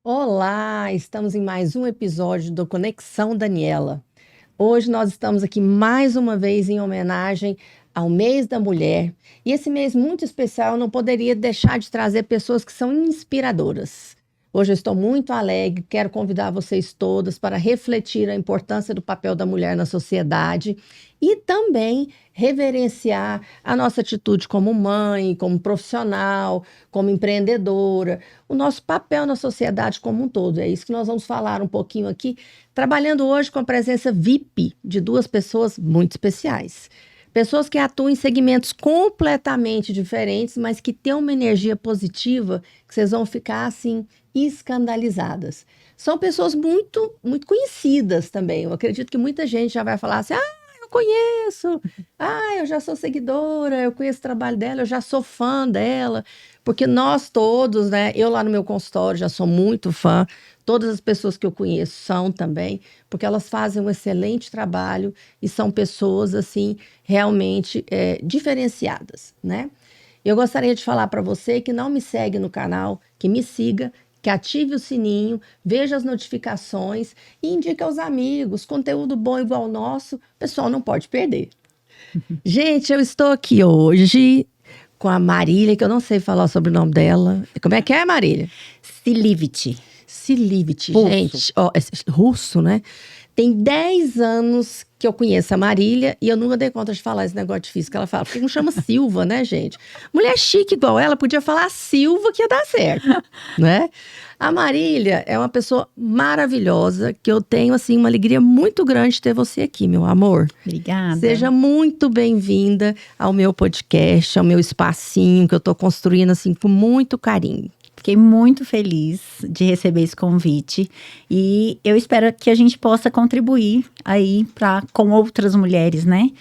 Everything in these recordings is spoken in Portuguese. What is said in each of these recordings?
Olá, estamos em mais um episódio do Conexão Daniela. Hoje nós estamos aqui mais uma vez em homenagem ao Mês da Mulher. E esse mês muito especial eu não poderia deixar de trazer pessoas que são inspiradoras. Hoje eu estou muito alegre, quero convidar vocês todas para refletir a importância do papel da mulher na sociedade e também reverenciar a nossa atitude como mãe, como profissional, como empreendedora, o nosso papel na sociedade como um todo. É isso que nós vamos falar um pouquinho aqui, trabalhando hoje com a presença VIP de duas pessoas muito especiais. Pessoas que atuam em segmentos completamente diferentes, mas que têm uma energia positiva que vocês vão ficar assim escandalizadas. São pessoas muito conhecidas também. Eu acredito que muita gente já vai falar assim: eu conheço, eu já sou seguidora, eu conheço o trabalho dela, eu já sou fã dela, porque nós todos, né? Eu lá no meu consultório já sou muito fã, todas as pessoas que eu conheço são também, porque elas fazem um excelente trabalho e são pessoas, assim, realmente diferenciadas, né? Eu gostaria de falar para você que não me segue no canal, que me siga, que ative o sininho, veja as notificações e indique aos amigos. Conteúdo bom igual o nosso, o pessoal não pode perder. Gente, eu estou aqui hoje com a Marília, que eu não sei falar sobre o nome dela. Como é que é, Marília? Siliviti. Siliviti, Russo. gente. Ó, russo, né? Tem 10 anos que eu conheço a Marília e eu nunca dei conta de falar esse negócio difícil que ela fala. Porque não chama Silva, né, gente? Mulher chique igual ela podia falar Silva que ia dar certo, né? A Marília é uma pessoa maravilhosa que eu tenho, assim, uma alegria muito grande de ter você aqui, meu amor. Obrigada. Seja muito bem-vinda ao meu podcast, ao meu espacinho que eu tô construindo, assim, com muito carinho. Fiquei muito feliz de receber esse convite e eu espero que a gente possa contribuir aí com outras mulheres, né?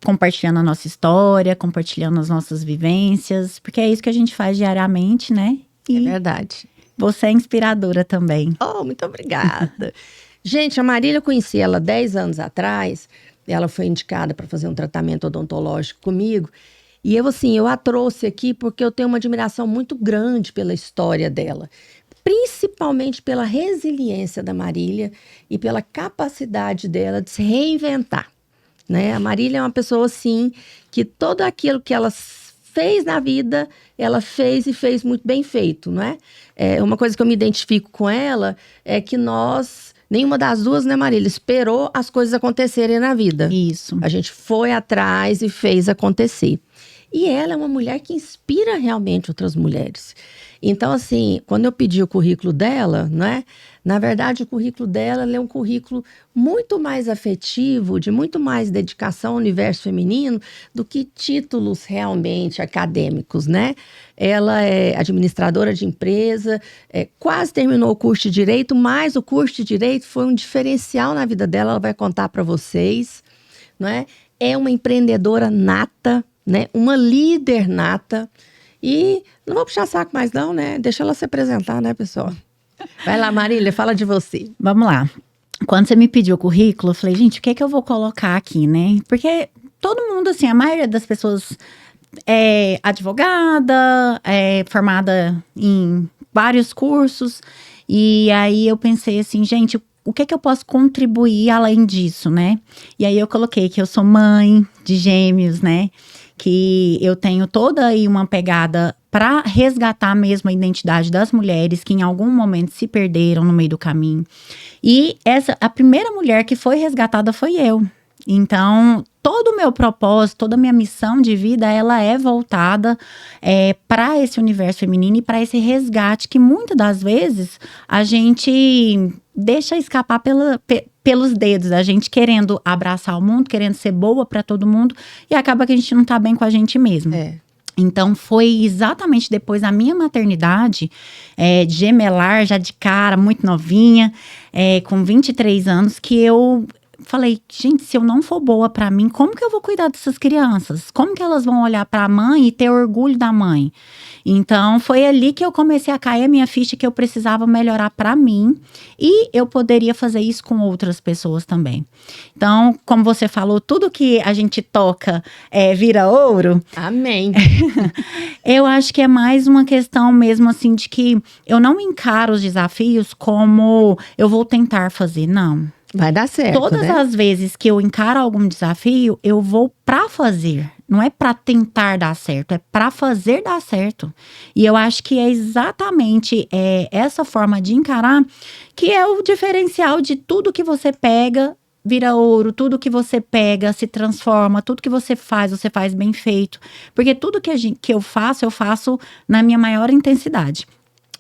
Compartilhando a nossa história, compartilhando as nossas vivências, porque é isso que a gente faz diariamente, né? É verdade. Você é inspiradora também. Oh, muito obrigada. Gente, a Marília, eu conheci ela 10 anos atrás. Ela foi indicada para fazer um tratamento odontológico comigo. E eu, assim, eu a trouxe aqui porque eu tenho uma admiração muito grande pela história dela. Principalmente pela resiliência da Marília e pela capacidade dela de se reinventar, né? A Marília é uma pessoa, assim, que tudo aquilo que ela fez na vida, ela fez e fez muito bem feito, não é? Uma coisa que eu me identifico com ela é que nenhuma das duas, né, Marília, esperou as coisas acontecerem na vida. Isso. A gente foi atrás e fez acontecer. E ela é uma mulher que inspira realmente outras mulheres. Então, assim, quando eu pedi o currículo dela, né? Na verdade, o currículo dela é um currículo muito mais afetivo, de muito mais dedicação ao universo feminino do que títulos realmente acadêmicos, né? Ela é administradora de empresa, quase terminou o curso de Direito, mas o curso de Direito foi um diferencial na vida dela, ela vai contar para vocês, não é? É uma empreendedora nata, né? Uma líder nata. E não vou puxar saco mais não, né? Deixa ela se apresentar, né, pessoal? Vai lá, Marília, fala de você. Vamos lá. Quando você me pediu o currículo, eu falei, gente, o que é que eu vou colocar aqui, né? Porque todo mundo, assim, a maioria das pessoas é advogada, é formada em vários cursos. E aí eu pensei assim, gente, o que é que eu posso contribuir além disso, né? E aí eu coloquei que eu sou mãe de gêmeos, né? Que eu tenho toda aí uma pegada para resgatar mesmo a identidade das mulheres que em algum momento se perderam no meio do caminho. E a primeira mulher que foi resgatada foi eu. Então, todo o meu propósito, toda a minha missão de vida, ela é voltada para esse universo feminino e para esse resgate que muitas das vezes a gente deixa escapar pelos dedos, a gente querendo abraçar o mundo, querendo ser boa para todo mundo e acaba que a gente não tá bem com a gente mesmo. Então, foi exatamente depois da minha maternidade, gemelar, já de cara, muito novinha, com 23 anos, que eu falei, gente, se eu não for boa pra mim, como que eu vou cuidar dessas crianças? Como que elas vão olhar pra mãe e ter orgulho da mãe? Então, foi ali que eu comecei a cair a minha ficha que eu precisava melhorar pra mim e eu poderia fazer isso com outras pessoas também. Então, como você falou, tudo que a gente toca vira ouro. Amém. Eu acho que é mais uma questão mesmo assim de que eu não encaro os desafios como eu vou tentar fazer, não. Vai dar certo, Todas né? as vezes que eu encaro algum desafio, eu vou pra fazer. Não é pra tentar dar certo, é pra fazer dar certo. E eu acho que é exatamente essa forma de encarar que é o diferencial de tudo que você pega vira ouro, tudo que você pega se transforma, tudo que você faz bem feito. Porque tudo que eu faço na minha maior intensidade.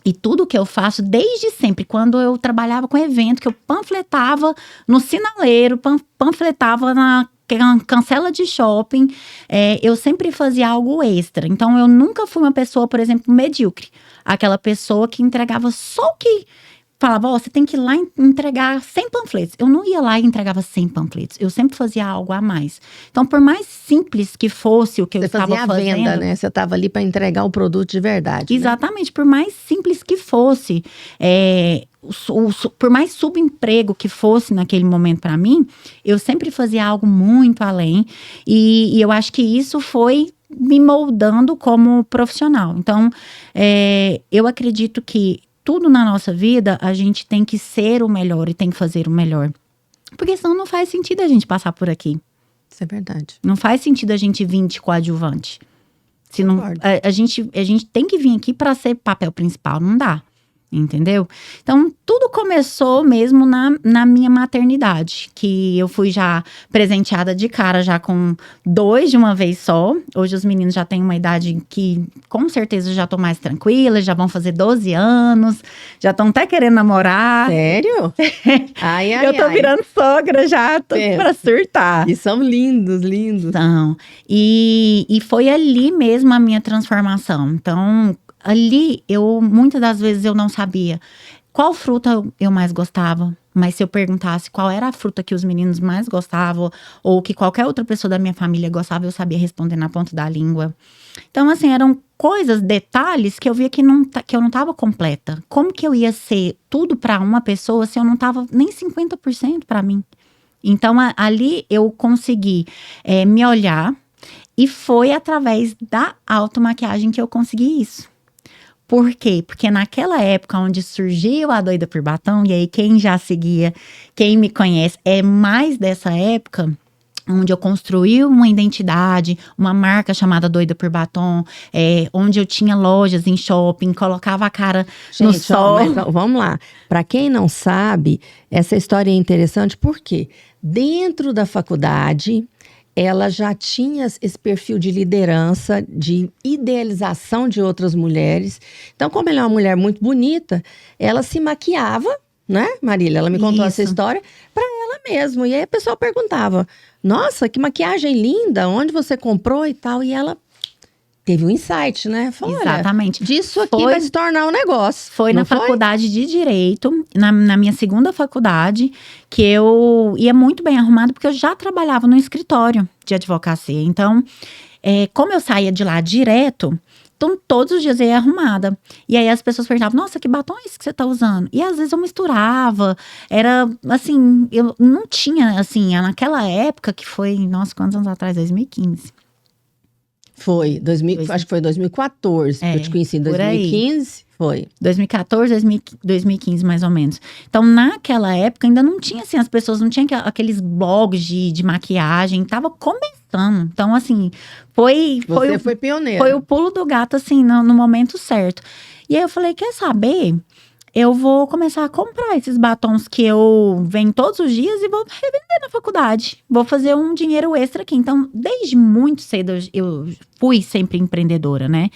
E tudo que eu faço desde sempre, quando eu trabalhava com evento, que eu panfletava no sinaleiro, panfletava na cancela de shopping, eu sempre fazia algo extra. Então, eu nunca fui uma pessoa, por exemplo, medíocre. Aquela pessoa que entregava só o que... Falava, você tem que ir lá entregar 100 panfletos. Eu não ia lá e entregava 100 panfletos. Eu sempre fazia algo a mais. Então, por mais simples que fosse o que eu estava fazendo... Você fazia a venda, né? Você estava ali para entregar o produto de verdade. Exatamente. Né? Por mais simples que fosse, por mais subemprego que fosse naquele momento para mim, eu sempre fazia algo muito além. E eu acho que isso foi me moldando como profissional. Então, eu acredito que tudo na nossa vida, a gente tem que ser o melhor e tem que fazer o melhor. Porque senão não faz sentido a gente passar por aqui. Isso é verdade. Não faz sentido a gente vir de coadjuvante. Se não, a gente tem que vir aqui para ser papel principal, não dá. Entendeu? Então, tudo começou mesmo na minha maternidade, que eu fui já presenteada de cara, já com 2 de uma vez só. Hoje os meninos já têm uma idade que, com certeza, já tô mais tranquila, já vão fazer 12 anos, já estão até querendo namorar. Sério? Ai, eu tô virando sogra já, tô pra surtar. E são lindos, lindos. Então, e foi ali mesmo a minha transformação. Então, ali, muitas das vezes eu não sabia qual fruta eu mais gostava. Mas se eu perguntasse qual era a fruta que os meninos mais gostavam, ou que qualquer outra pessoa da minha família gostava, eu sabia responder na ponta da língua. Então, assim, eram coisas, detalhes que eu via que eu não estava completa. Como que eu ia ser tudo para uma pessoa se eu não estava nem 50% para mim? Então, ali eu consegui me olhar, e foi através da automaquiagem que eu consegui isso. Por quê? Porque naquela época onde surgiu a Doida por Batom, e aí quem já seguia, quem me conhece, é mais dessa época, onde eu construí uma identidade, uma marca chamada Doida por Batom, onde eu tinha lojas em shopping, colocava a cara no sol. Mas vamos lá. Para quem não sabe, essa história é interessante porque dentro da faculdade ela já tinha esse perfil de liderança, de idealização de outras mulheres. Então, como ela é uma mulher muito bonita, ela se maquiava, né, Marília? Ela me contou essa história para ela mesma. E aí a pessoa perguntava, nossa, que maquiagem linda, onde você comprou e tal? E ela teve um insight, né? Falou, exatamente. Disso aqui vai se tornar um negócio. Foi na faculdade de Direito, na minha segunda faculdade, que eu ia muito bem arrumada, porque eu já trabalhava no escritório de advocacia. Então, como eu saía de lá direto, então todos os dias eu ia arrumada. E aí as pessoas perguntavam, nossa, que batom é esse que você tá usando? E às vezes eu misturava, era assim, eu não tinha, assim, naquela época que foi, nossa, quantos anos atrás? 2015. Foi, acho que foi 2014, que eu te conheci em 2015, foi. 2014, 2015 mais ou menos. Então, naquela época, ainda não tinha, assim, as pessoas não tinham aqueles blogs de maquiagem, tava começando. Então, assim, foi pioneira. Foi o pulo do gato, assim, no momento certo. E aí eu falei, quer saber? Eu vou começar a comprar esses batons que eu venho todos os dias e vou revender na faculdade. Vou fazer um dinheiro extra aqui. Então, desde muito cedo, eu fui sempre empreendedora, né?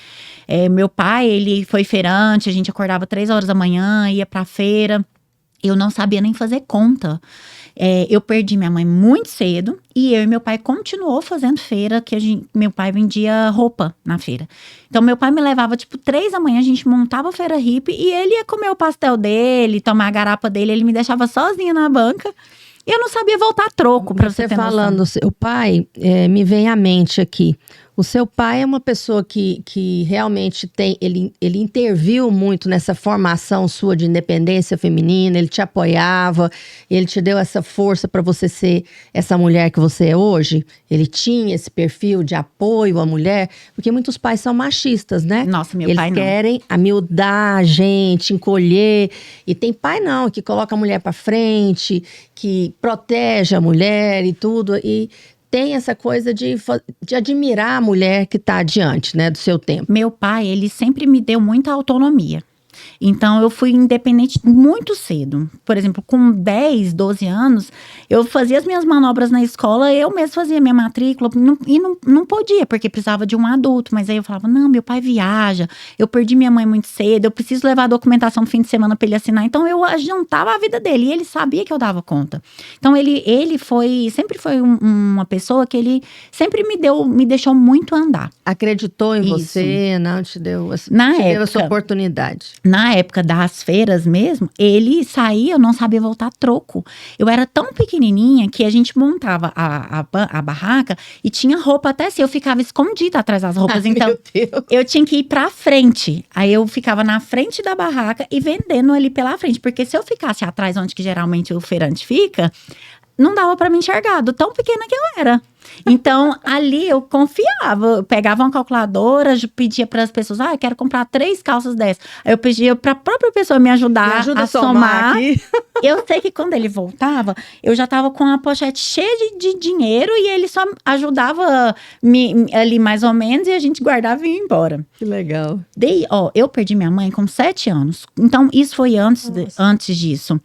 Meu pai, ele foi feirante, a gente acordava 3 horas da manhã, ia pra feira. Eu não sabia nem fazer conta. Eu perdi minha mãe muito cedo e eu e meu pai continuou fazendo feira, que meu pai vendia roupa na feira. Então, meu pai me levava, 3 da manhã, a gente montava a feira hippie e ele ia comer o pastel dele, tomar a garapa dele, ele me deixava sozinha na banca Eu não sabia voltar troco, pra você ter falando, noção. o seu pai, me vem à mente aqui. O seu pai é uma pessoa que realmente ele interviu muito nessa formação sua de independência feminina, ele te apoiava, ele te deu essa força para você ser essa mulher que você é hoje? Ele tinha esse perfil de apoio à mulher? Porque muitos pais são machistas, né? Nossa, meu Eles pai não. querem amildar a gente, encolher. E tem pai não, que coloca a mulher para frente, que protege a mulher e tudo. E tem essa coisa de admirar a mulher que está adiante, né, do seu tempo. Meu pai, ele sempre me deu muita autonomia. Então, eu fui independente muito cedo. Por exemplo, com 10, 12 anos, eu fazia as minhas manobras na escola, eu mesma fazia minha matrícula, e não podia, porque precisava de um adulto. Mas aí eu falava, não, meu pai viaja, eu perdi minha mãe muito cedo, eu preciso levar a documentação no fim de semana para ele assinar. Então, eu adiantava a vida dele, e ele sabia que eu dava conta. Então, ele sempre foi uma pessoa que ele sempre me deixou muito andar. Acreditou em Isso. você, não te deu, Na te deu época, essa oportunidade. Na época das feiras mesmo, ele saía, eu não sabia voltar troco. Eu era tão pequenininha que a gente montava a barraca e tinha roupa até assim, eu ficava escondida atrás das roupas. Então, meu Deus. eu tinha que ir pra frente. Aí eu ficava na frente da barraca e vendendo ali pela frente. Porque se eu ficasse atrás, onde que geralmente o feirante fica, não dava pra me enxergar, do tão pequena que eu era. Então, ali eu confiava, eu pegava uma calculadora, pedia para as pessoas, eu quero comprar 3 calças dessas. Aí eu pedia para a própria pessoa me ajudar a somar. Aqui. Eu sei que quando ele voltava, eu já estava com a pochete cheia de dinheiro e ele só ajudava ali mais ou menos e a gente guardava e ia embora. Que legal. Eu perdi minha mãe com 7 anos. Então, isso foi antes disso.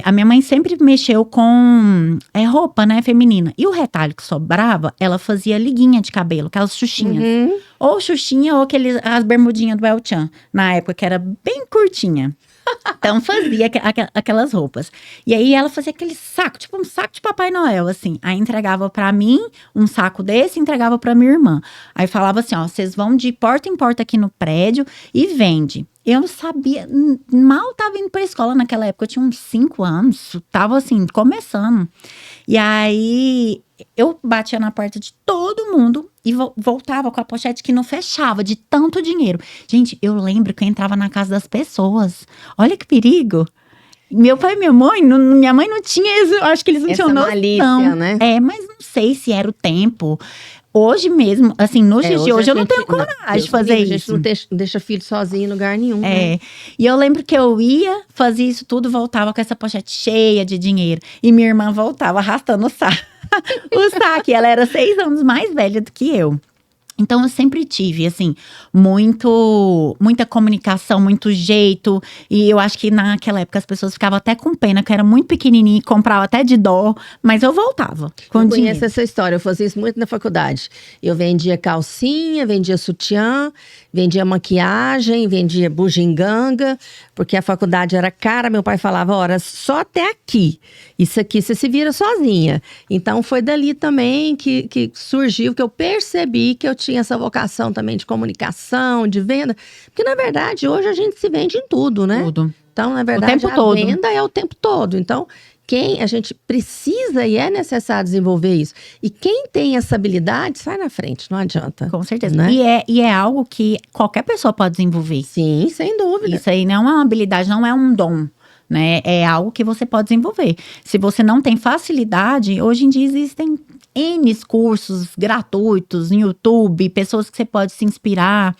A minha mãe sempre mexeu com roupa, né, feminina. E o retalho que sobrava, ela fazia liguinha de cabelo, aquelas xuxinhas. Uhum. Ou xuxinha, ou as bermudinhas do El Chan, na época, que era bem curtinha. Então, fazia aquelas roupas. E aí, ela fazia aquele saco, tipo um saco de Papai Noel, assim. Aí, entregava pra mim um saco desse, entregava pra minha irmã. Aí, falava assim, vocês vão de porta em porta aqui no prédio e vende. Eu não sabia, mal tava indo pra escola naquela época, eu tinha uns 5 anos, tava assim, começando. E aí, eu batia na porta de todo mundo e voltava com a pochete que não fechava, de tanto dinheiro. Gente, eu lembro que eu entrava na casa das pessoas. Olha que perigo. Meu pai e minha mãe não tinha isso, acho que eles não tinham noção. Malícia, né? Mas não sei se era o tempo. Hoje mesmo, assim, nos dias de hoje, eu não tenho coragem de fazer isso. A gente não deixa filho sozinho em lugar nenhum, né? E eu lembro que eu ia, fazia isso tudo, voltava com essa pochete cheia de dinheiro. E minha irmã voltava arrastando o saco. E ela era 6 anos mais velha do que eu. Então, eu sempre tive, assim, muita comunicação, muito jeito. E eu acho que naquela época as pessoas ficavam até com pena, que eu era muito pequenininha e comprava até de dó. Mas eu voltava com Eu dinheiro. conheço essa história, eu fazia isso muito na faculdade. Eu vendia calcinha, vendia sutiã, vendia maquiagem, vendia bugiganga, porque a faculdade era cara. Meu pai falava, só até aqui. Isso aqui você se vira sozinha. Então, foi dali também que surgiu, que eu percebi que eu tinha essa vocação também de comunicação, de venda. Porque, na verdade, hoje a gente se vende em tudo, né? Tudo. Então, na verdade, venda é o tempo todo. Então, a gente precisa e é necessário desenvolver isso. E quem tem essa habilidade, sai na frente, não adianta. Com certeza. Né? E é algo que qualquer pessoa pode desenvolver. Sim, sem dúvida. Isso aí não é uma habilidade, não é um dom. Né? É algo que você pode desenvolver. Se você não tem facilidade, hoje em dia existem N cursos gratuitos no YouTube, pessoas que você pode se inspirar,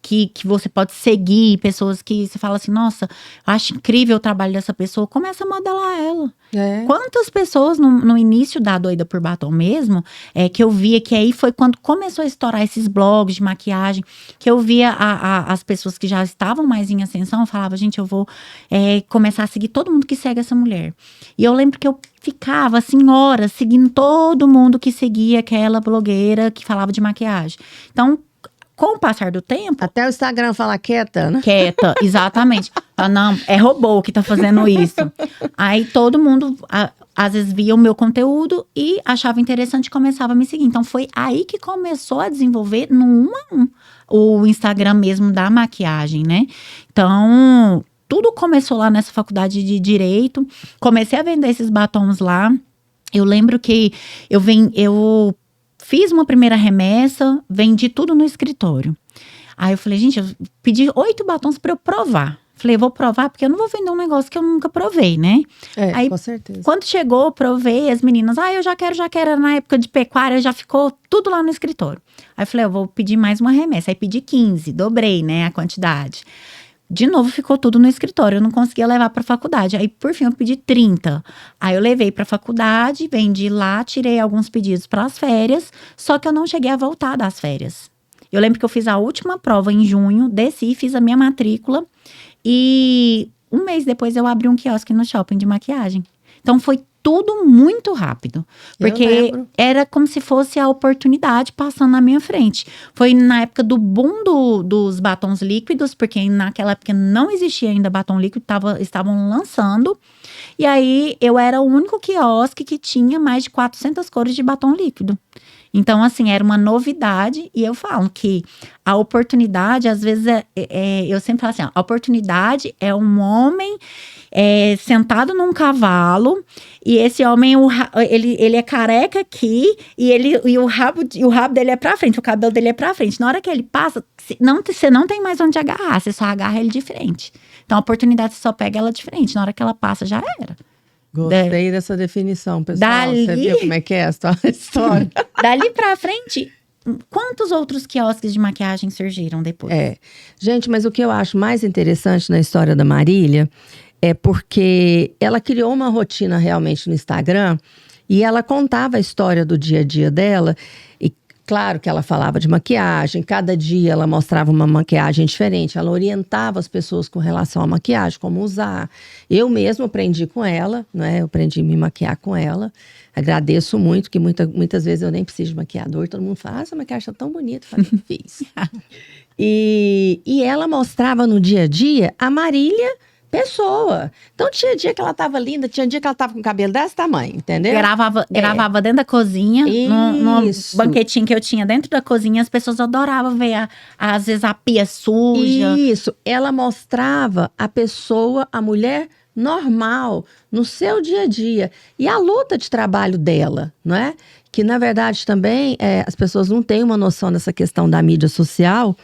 que você pode seguir, pessoas que você fala assim, nossa, eu acho incrível o trabalho dessa pessoa, começa a modelar ela. Quantas pessoas no início da Doida por Batom mesmo, que eu via que aí foi quando começou a estourar esses blogs de maquiagem, que eu via as pessoas que já estavam mais em ascensão, eu falava, gente, eu vou começar a seguir todo mundo que segue essa mulher. E eu lembro que eu ficava, assim, horas seguindo todo mundo que seguia aquela blogueira que falava de maquiagem. Então, com o passar do tempo... Até o Instagram fala quieta, né? Quieta, exatamente. Não, é robô que tá fazendo isso. Aí todo mundo, às vezes, via o meu conteúdo e achava interessante e começava a me seguir. Então, foi aí que começou a desenvolver no 1 a 1 o Instagram mesmo da maquiagem, né? Então... Tudo começou lá nessa faculdade de Direito. Comecei a vender esses batons lá. Eu lembro que eu fiz uma primeira remessa, vendi tudo no escritório. Aí eu falei, gente, eu pedi 8 batons para eu provar. Falei, eu vou provar porque eu não vou vender um negócio que eu nunca provei, né? Aí, com certeza. Quando chegou, provei, as meninas, eu já quero. Era na época de pecuária, já ficou tudo lá no escritório. Aí eu falei, eu vou pedir mais uma remessa. Aí pedi 15, dobrei, né, a quantidade. De novo, ficou tudo no escritório, eu não conseguia levar para faculdade. Aí, por fim, eu pedi 30. Aí eu levei para faculdade, vendi lá, tirei alguns pedidos para as férias, só que eu não cheguei a voltar das férias. Eu lembro que eu fiz a última prova em junho, desci, fiz a minha matrícula. E um mês depois eu abri um quiosque no shopping de maquiagem. Então foi tudo muito rápido. Porque era como se fosse a oportunidade passando na minha frente. Foi na época do boom dos batons líquidos, porque naquela época não existia ainda batom líquido, estavam lançando. E aí eu era o único quiosque que tinha mais de 400 cores de batom líquido. Então, assim, era uma novidade. E eu falo que a oportunidade, às vezes, eu sempre falo assim, a oportunidade é um homem sentado num cavalo. E esse homem, ele é careca aqui. E o rabo dele é pra frente, o cabelo dele é pra frente. Na hora que ele passa, você não tem mais onde agarrar. Você só agarra ele de frente. Então, a oportunidade, você só pega ela de frente. Na hora que ela passa, já era. Gostei dessa definição, pessoal. Você viu como é que é a história? Dali pra frente, quantos outros quiosques de maquiagem surgiram depois? Gente, mas o que eu acho mais interessante na história da Marília é porque ela criou uma rotina realmente no Instagram e ela contava a história do dia a dia dela. E claro que ela falava de maquiagem, cada dia ela mostrava uma maquiagem diferente, ela orientava as pessoas com relação à maquiagem, como usar. Eu mesma aprendi com ela, né? Eu aprendi a me maquiar com ela. Agradeço muito, que muitas vezes eu nem preciso de maquiador. Todo mundo fala, essa maquiagem está tão bonita. Eu falei, fiz. E ela mostrava no dia a dia a Marília pessoa. Então, tinha dia que ela tava linda, tinha dia que ela tava com o cabelo desse tamanho, entendeu? Gravava dentro da cozinha, num banquetinho que eu tinha dentro da cozinha, as pessoas adoravam ver, às vezes, a pia suja. Isso, ela mostrava a pessoa, a mulher normal, no seu dia a dia. E a luta de trabalho dela, não é? Que, na verdade, também as pessoas não têm uma noção dessa questão da mídia social,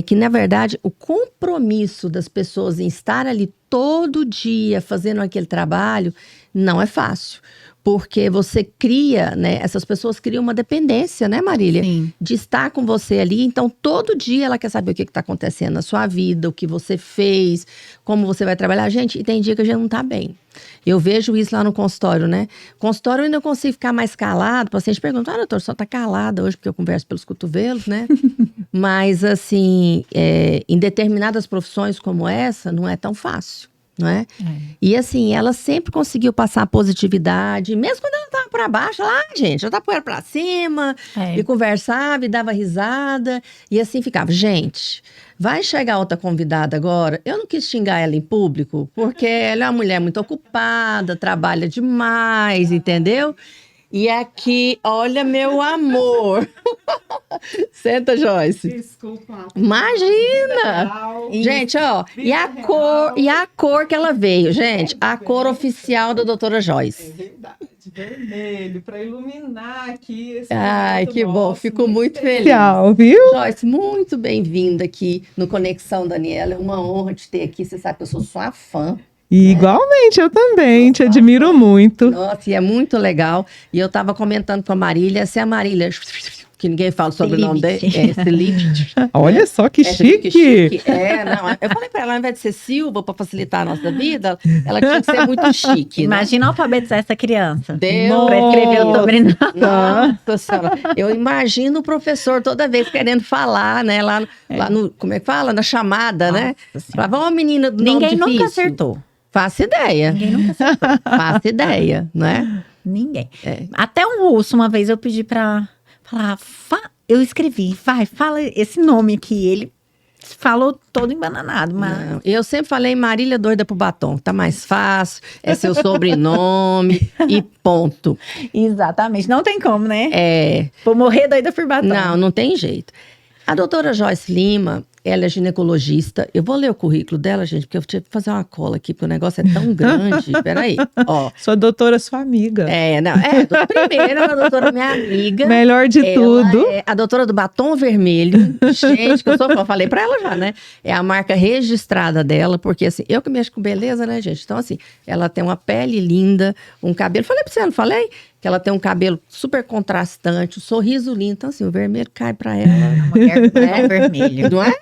que, na verdade, o compromisso das pessoas em estar ali todo dia fazendo aquele trabalho não é fácil. Porque você cria, né? Essas pessoas criam uma dependência, né, Marília? Sim. De estar com você ali. Então, todo dia ela quer saber o que está acontecendo na sua vida, o que você fez, como você vai trabalhar. Gente, e tem dia que a gente não está bem. Eu vejo isso lá no consultório, né? Consultório eu ainda consigo ficar mais calado. O paciente pergunta, doutor, só tá calada hoje porque eu converso pelos cotovelos, né? Mas, assim, em determinadas profissões como essa, não é tão fácil. Não é? E assim, ela sempre conseguiu passar positividade, mesmo quando ela estava para baixo, lá, gente, ela estava poeira para cima, e conversava, e dava risada, e assim ficava. Gente, vai chegar outra convidada agora, eu não quis xingar ela em público, porque ela é uma mulher muito ocupada, trabalha demais, entendeu? E aqui, olha, meu amor. Senta, Joyce. Desculpa. Imagina! Gente, ó, e a cor que ela veio, gente, a cor oficial da doutora Joyce. É verdade, vermelho, para iluminar aqui esse Ai, que bom, nosso, fico muito feliz. especial, viu? Joyce, muito bem-vinda aqui no Conexão Daniela, é uma honra te ter aqui, você sabe que eu sou sua fã. E igualmente, eu também, te admiro muito. Nossa, e é muito legal. E eu tava comentando com a Marília, se a Marília, que ninguém fala sobre o nome dele, Felipe. Olha só que chique. Não, eu falei pra ela, ao invés de ser Silva, pra facilitar a nossa vida, ela tinha que ser muito chique. Imagina alfabetizar essa criança. Deus! Pra escrever o sobrenome. Nossa Senhora. Eu imagino o professor toda vez querendo falar, né? Lá no, como é que fala? Na chamada, né? Falava, uma menina do nome Ninguém nunca difícil. acertou. Faço ideia. Ninguém nunca acertou. Faço ideia, não é? Ninguém. Até um russo, uma vez eu pedi pra falar, eu escrevi, fala esse nome aqui. Ele falou todo embananado, mas... Não, eu sempre falei Marília doida pro batom, tá mais fácil, é seu sobrenome e ponto. Exatamente, não tem como, né? É. Vou morrer doida por batom. Não tem jeito. A doutora Joyce Lima, Ela é ginecologista. Eu vou ler o currículo dela, gente, porque eu tive que fazer uma cola aqui, porque o negócio é tão grande. Peraí, ó. Sua doutora, sua amiga. Primeiro, a doutora minha amiga. Melhor de tudo. É a doutora do batom vermelho. Gente, que eu falei pra ela já, né? É a marca registrada dela, porque assim, eu que mexo com beleza, né, gente? Então, assim, ela tem uma pele linda, um cabelo. Falei pra você, não falei? Que ela tem um cabelo super contrastante, um sorriso lindo. Então, assim, o vermelho cai pra ela. Uma mulher com vermelho. Não é?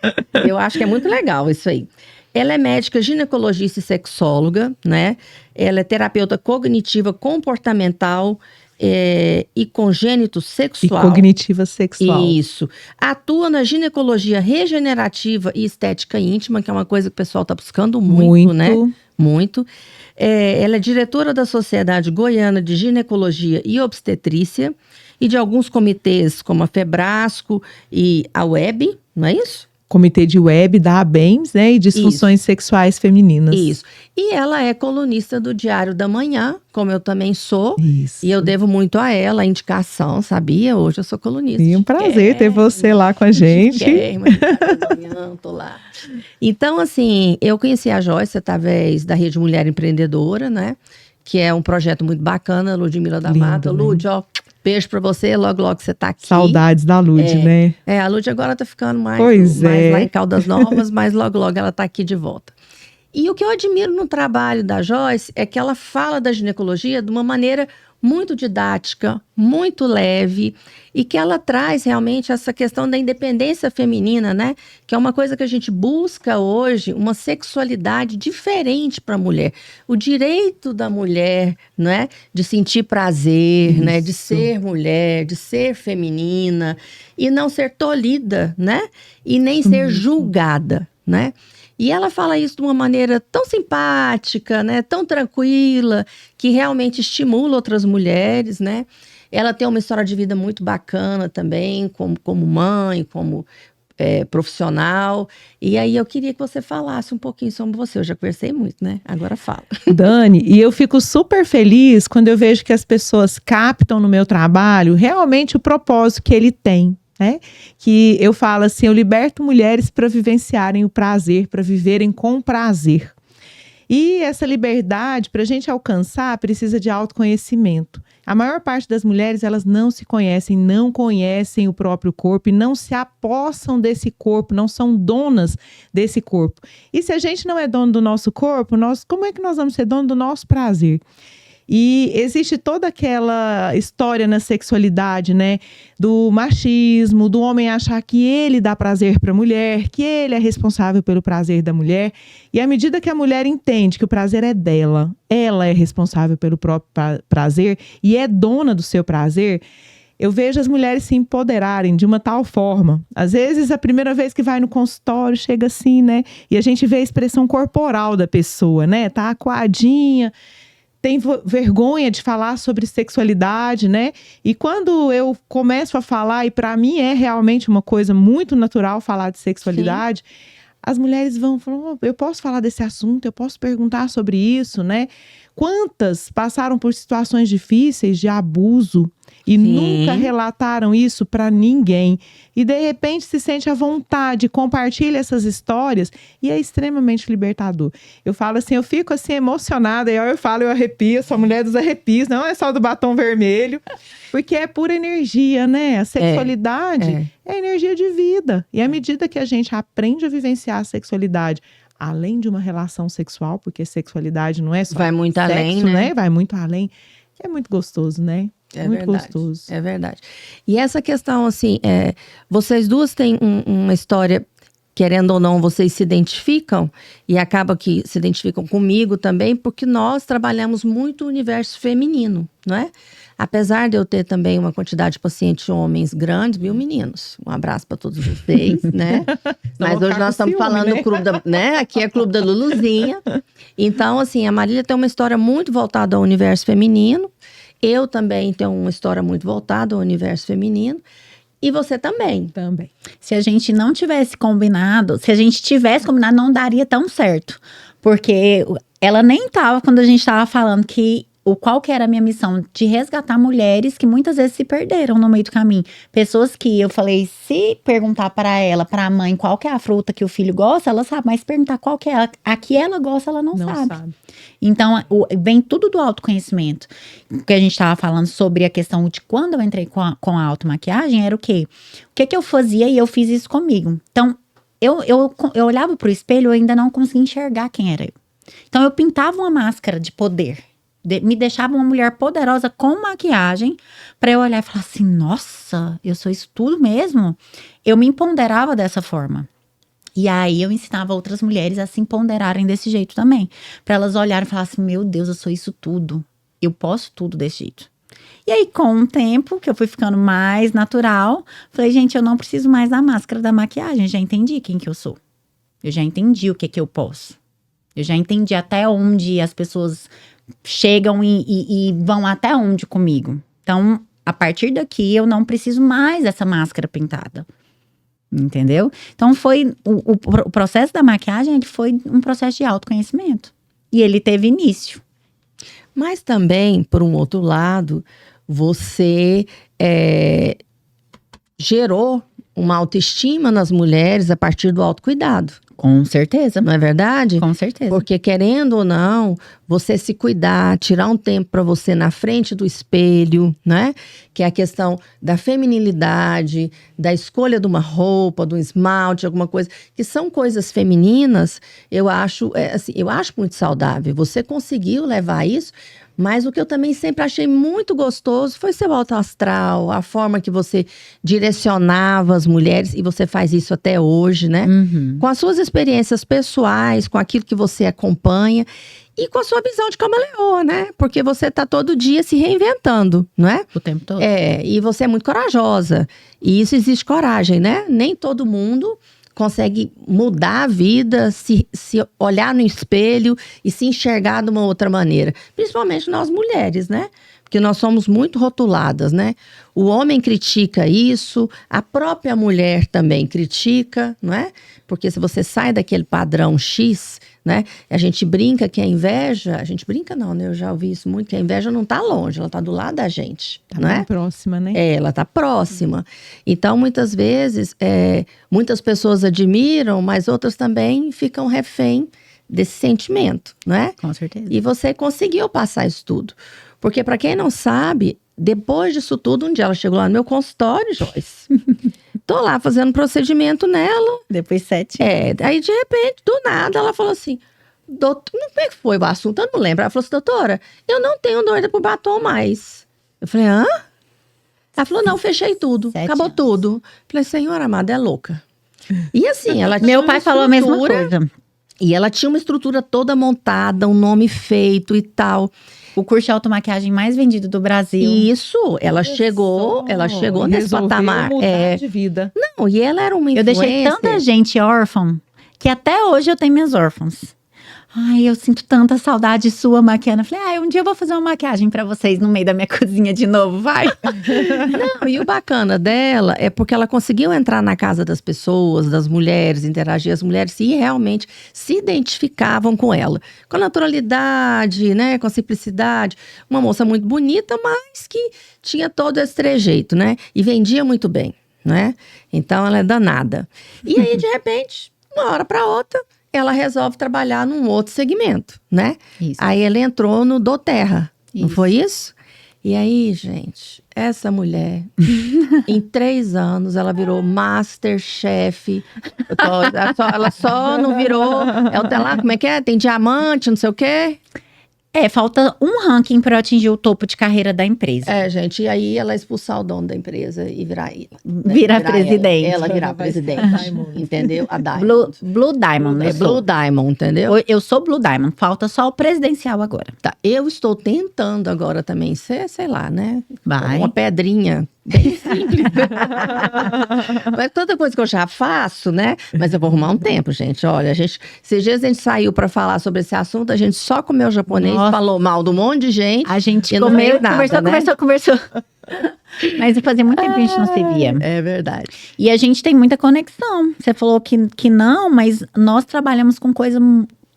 Eu acho que é muito legal isso aí. Ela é médica ginecologista e sexóloga, né? Ela é terapeuta cognitiva comportamental e congênito sexual. E cognitiva sexual. Isso. Atua na ginecologia regenerativa e estética íntima, que é uma coisa que o pessoal está buscando muito, né? Muito. Ela é diretora da Sociedade Goiana de Ginecologia e Obstetrícia e de alguns comitês, como a Febrasco e a WEB, não é isso? Comitê de Web da ABEMS, né? E disfunções sexuais femininas. Isso. E ela é colunista do Diário da Manhã, como eu também sou. Isso. E eu devo muito a ela, a indicação, sabia? Hoje eu sou colunista. E um prazer ter você lá com a gente. Diário da Manhã, tô lá. Então, assim, eu conheci a Joyce através da Rede Mulher Empreendedora, né? Que é um projeto muito bacana, Ludmila da Mata. Né? Lud, ó, beijo pra você, logo, logo você tá aqui. Saudades da Lud, né? A Lud agora tá ficando mais lá em Caldas Novas, mas logo, logo ela tá aqui de volta. E o que eu admiro no trabalho da Joyce é que ela fala da ginecologia de uma maneira muito didática, muito leve, e que ela traz realmente essa questão da independência feminina, né? Que é uma coisa que a gente busca hoje, uma sexualidade diferente para a mulher. O direito da mulher, né? De sentir prazer, Isso. né? De ser mulher, de ser feminina, e não ser tolhida, né? E nem ser julgada, né? E ela fala isso de uma maneira tão simpática, né? Tão tranquila, que realmente estimula outras mulheres, né? Ela tem uma história de vida muito bacana também, como mãe, como profissional. E aí eu queria que você falasse um pouquinho sobre você. Eu já conversei muito, né? Agora fala. Dani, e eu fico super feliz quando eu vejo que as pessoas captam no meu trabalho realmente o propósito que ele tem. Né? Que eu falo assim, eu liberto mulheres para vivenciarem o prazer, para viverem com prazer. E essa liberdade, para a gente alcançar, precisa de autoconhecimento. A maior parte das mulheres, elas não se conhecem, não conhecem o próprio corpo e não se apossam desse corpo, não são donas desse corpo. E se a gente não é dono do nosso corpo, como é que nós vamos ser dono do nosso prazer? E existe toda aquela história na sexualidade, né? Do machismo, do homem achar que ele dá prazer para a mulher, que ele é responsável pelo prazer da mulher. E à medida que a mulher entende que o prazer é dela, ela é responsável pelo próprio prazer e é dona do seu prazer, eu vejo as mulheres se empoderarem de uma tal forma. Às vezes, a primeira vez que vai no consultório, chega assim, né? E a gente vê a expressão corporal da pessoa, né? Tá acuadinha, tem vergonha de falar sobre sexualidade, né? E quando eu começo a falar, e para mim é realmente uma coisa muito natural falar de sexualidade, sim, as mulheres vão falar, eu posso falar desse assunto, eu posso perguntar sobre isso, né? Quantas passaram por situações difíceis de abuso e sim, nunca relataram isso para ninguém. E de repente se sente à vontade, compartilha essas histórias e é extremamente libertador. Eu falo assim, eu fico assim emocionada, e aí eu falo, eu arrepio, sou a mulher dos arrepios, não é só do batom vermelho, porque é pura energia, né? A sexualidade é energia de vida. E à medida que a gente aprende a vivenciar a sexualidade, além de uma relação sexual, porque sexualidade não é só vai muito sexo, além, né? Vai muito além. É muito gostoso, né? É muito verdade, gostoso. É verdade. E essa questão, assim, vocês duas têm uma história, querendo ou não, vocês se identificam, e acaba que se identificam comigo também, porque nós trabalhamos muito o universo feminino, não é? Apesar de eu ter também uma quantidade de pacientes homens grandes, 1000 meninos. Um abraço para todos vocês, né? Mas hoje nós estamos falando do clube da, né? Aqui é Clube da Luluzinha. Então, assim, a Marília tem uma história muito voltada ao universo feminino. Eu também tenho uma história muito voltada ao universo feminino. E você também. Também. Se a gente não tivesse combinado, não daria tão certo. Porque ela nem tava quando a gente tava falando que qual que era a minha missão? De resgatar mulheres que muitas vezes se perderam no meio do caminho. Pessoas que eu falei, se perguntar para ela, para a mãe, qual que é a fruta que o filho gosta, ela sabe. Mas se perguntar qual que é a que ela gosta, ela não sabe. Então, vem tudo do autoconhecimento. O que a gente estava falando sobre a questão de quando eu entrei com a automaquiagem, era o quê? O que eu fazia e eu fiz isso comigo. Então, eu olhava pro espelho, eu ainda não conseguia enxergar quem era eu. Então, eu pintava uma máscara de poder. Me deixava uma mulher poderosa com maquiagem para eu olhar e falar assim, nossa, eu sou isso tudo mesmo? Eu me empoderava dessa forma. E aí eu ensinava outras mulheres a se empoderarem desse jeito também. Para elas olharem e falar assim, meu Deus, eu sou isso tudo. Eu posso tudo desse jeito. E aí, com o tempo, que eu fui ficando mais natural, falei, gente, eu não preciso mais da máscara da maquiagem. Já entendi quem que eu sou. Eu já entendi o que eu posso. Eu já entendi até onde as pessoas chegam e vão até onde comigo. Então, a partir daqui, eu não preciso mais dessa máscara pintada. Entendeu? Então, foi o processo da maquiagem, ele foi um processo de autoconhecimento. E ele teve início. Mas também, por um outro lado, você gerou uma autoestima nas mulheres a partir do autocuidado. Com certeza. Não é verdade? Com certeza. Porque, querendo ou não, você se cuidar, tirar um tempo para você na frente do espelho, né? Que é a questão da feminilidade, da escolha de uma roupa, de um esmalte, alguma coisa, que são coisas femininas, eu acho muito saudável. Você conseguiu levar isso, mas o que eu também sempre achei muito gostoso foi seu alto astral, a forma que você direcionava as mulheres, e você faz isso até hoje, né? Uhum. Com as suas experiências pessoais, com aquilo que você acompanha e com a sua visão de camaleoa, né? Porque você tá todo dia se reinventando, não é? O tempo todo. E você é muito corajosa. E isso existe coragem, né? Nem todo mundo consegue mudar a vida, se olhar no espelho e se enxergar de uma outra maneira. Principalmente nós mulheres, né? Porque nós somos muito rotuladas, né? O homem critica isso, a própria mulher também critica, não é? Porque se você sai daquele padrão X, né? A gente brinca que a inveja... A gente brinca não, né? Eu já ouvi isso muito, que a inveja não tá longe, ela tá do lado da gente, Tá não bem é? próxima, né? Ela tá próxima. Então, muitas vezes, muitas pessoas admiram, mas outras também ficam refém desse sentimento, não é? Com certeza. E você conseguiu passar isso tudo. Porque, para quem não sabe, depois disso tudo, um dia ela chegou lá no meu consultório, Joyce. Tô lá fazendo procedimento nela. Depois 7 anos. Aí, de repente, do nada, ela falou assim, doutor, como é que foi o assunto? Eu não lembro. Ela falou assim, doutora, eu não tenho dor pro batom mais. Eu falei, hã? Ela falou, não, fechei tudo. 7 Acabou anos. tudo. Falei, senhora amada, é louca. E assim, ela tinha Meu uma pai falou a mesma estrutura- coisa. E ela tinha uma estrutura toda montada, um nome feito e tal. O curso de automaquiagem mais vendido do Brasil. E isso, ela chegou nesse Resolveu patamar. mudar de vida. Não, e ela era uma Eu deixei influencer. tanta gente órfã que até hoje eu tenho minhas órfãs. Ai, eu sinto tanta saudade sua maquiando. Eu falei, um dia eu vou fazer uma maquiagem pra vocês no meio da minha cozinha de novo, vai. Não, e o bacana dela é porque ela conseguiu entrar na casa das pessoas, das mulheres, interagir, as mulheres e realmente se identificavam com ela. Com naturalidade, né, com simplicidade. Uma moça muito bonita, mas que tinha todo esse trejeito, né? E vendia muito bem, né? Então ela é danada. E aí, de repente, uma hora pra outra, ela resolve trabalhar num outro segmento, né? Isso. Aí ela entrou no doTERRA, não Isso. foi isso? E aí, gente, essa mulher, em 3 anos, ela virou Masterchef. Ela só não virou, como é que é? Tem diamante, não sei o quê. Falta um ranking pra eu atingir o topo de carreira da empresa. Gente, e aí ela expulsar o dono da empresa e virar ela. Né? Virar presidente. Ela virar Vai ser presidente, a Diamond. entendeu? A Diamond. Blue Diamond, eu Blue sou. Diamond, entendeu? Eu sou Blue Diamond, falta só o presidencial agora. Tá, eu estou tentando agora também ser, sei lá, né? Vai. Uma pedrinha bem simples. Mas toda coisa que eu já faço, né? Mas eu vou arrumar um tempo, gente. Olha, esses dias a gente saiu para falar sobre esse assunto, a gente só comeu japonês, Nossa. falou mal de um monte de gente. A gente E não comeu, veio nada, conversou. Mas fazia muito tempo que a gente não se via. É verdade. E a gente tem muita conexão. Você falou que não, mas nós trabalhamos com coisa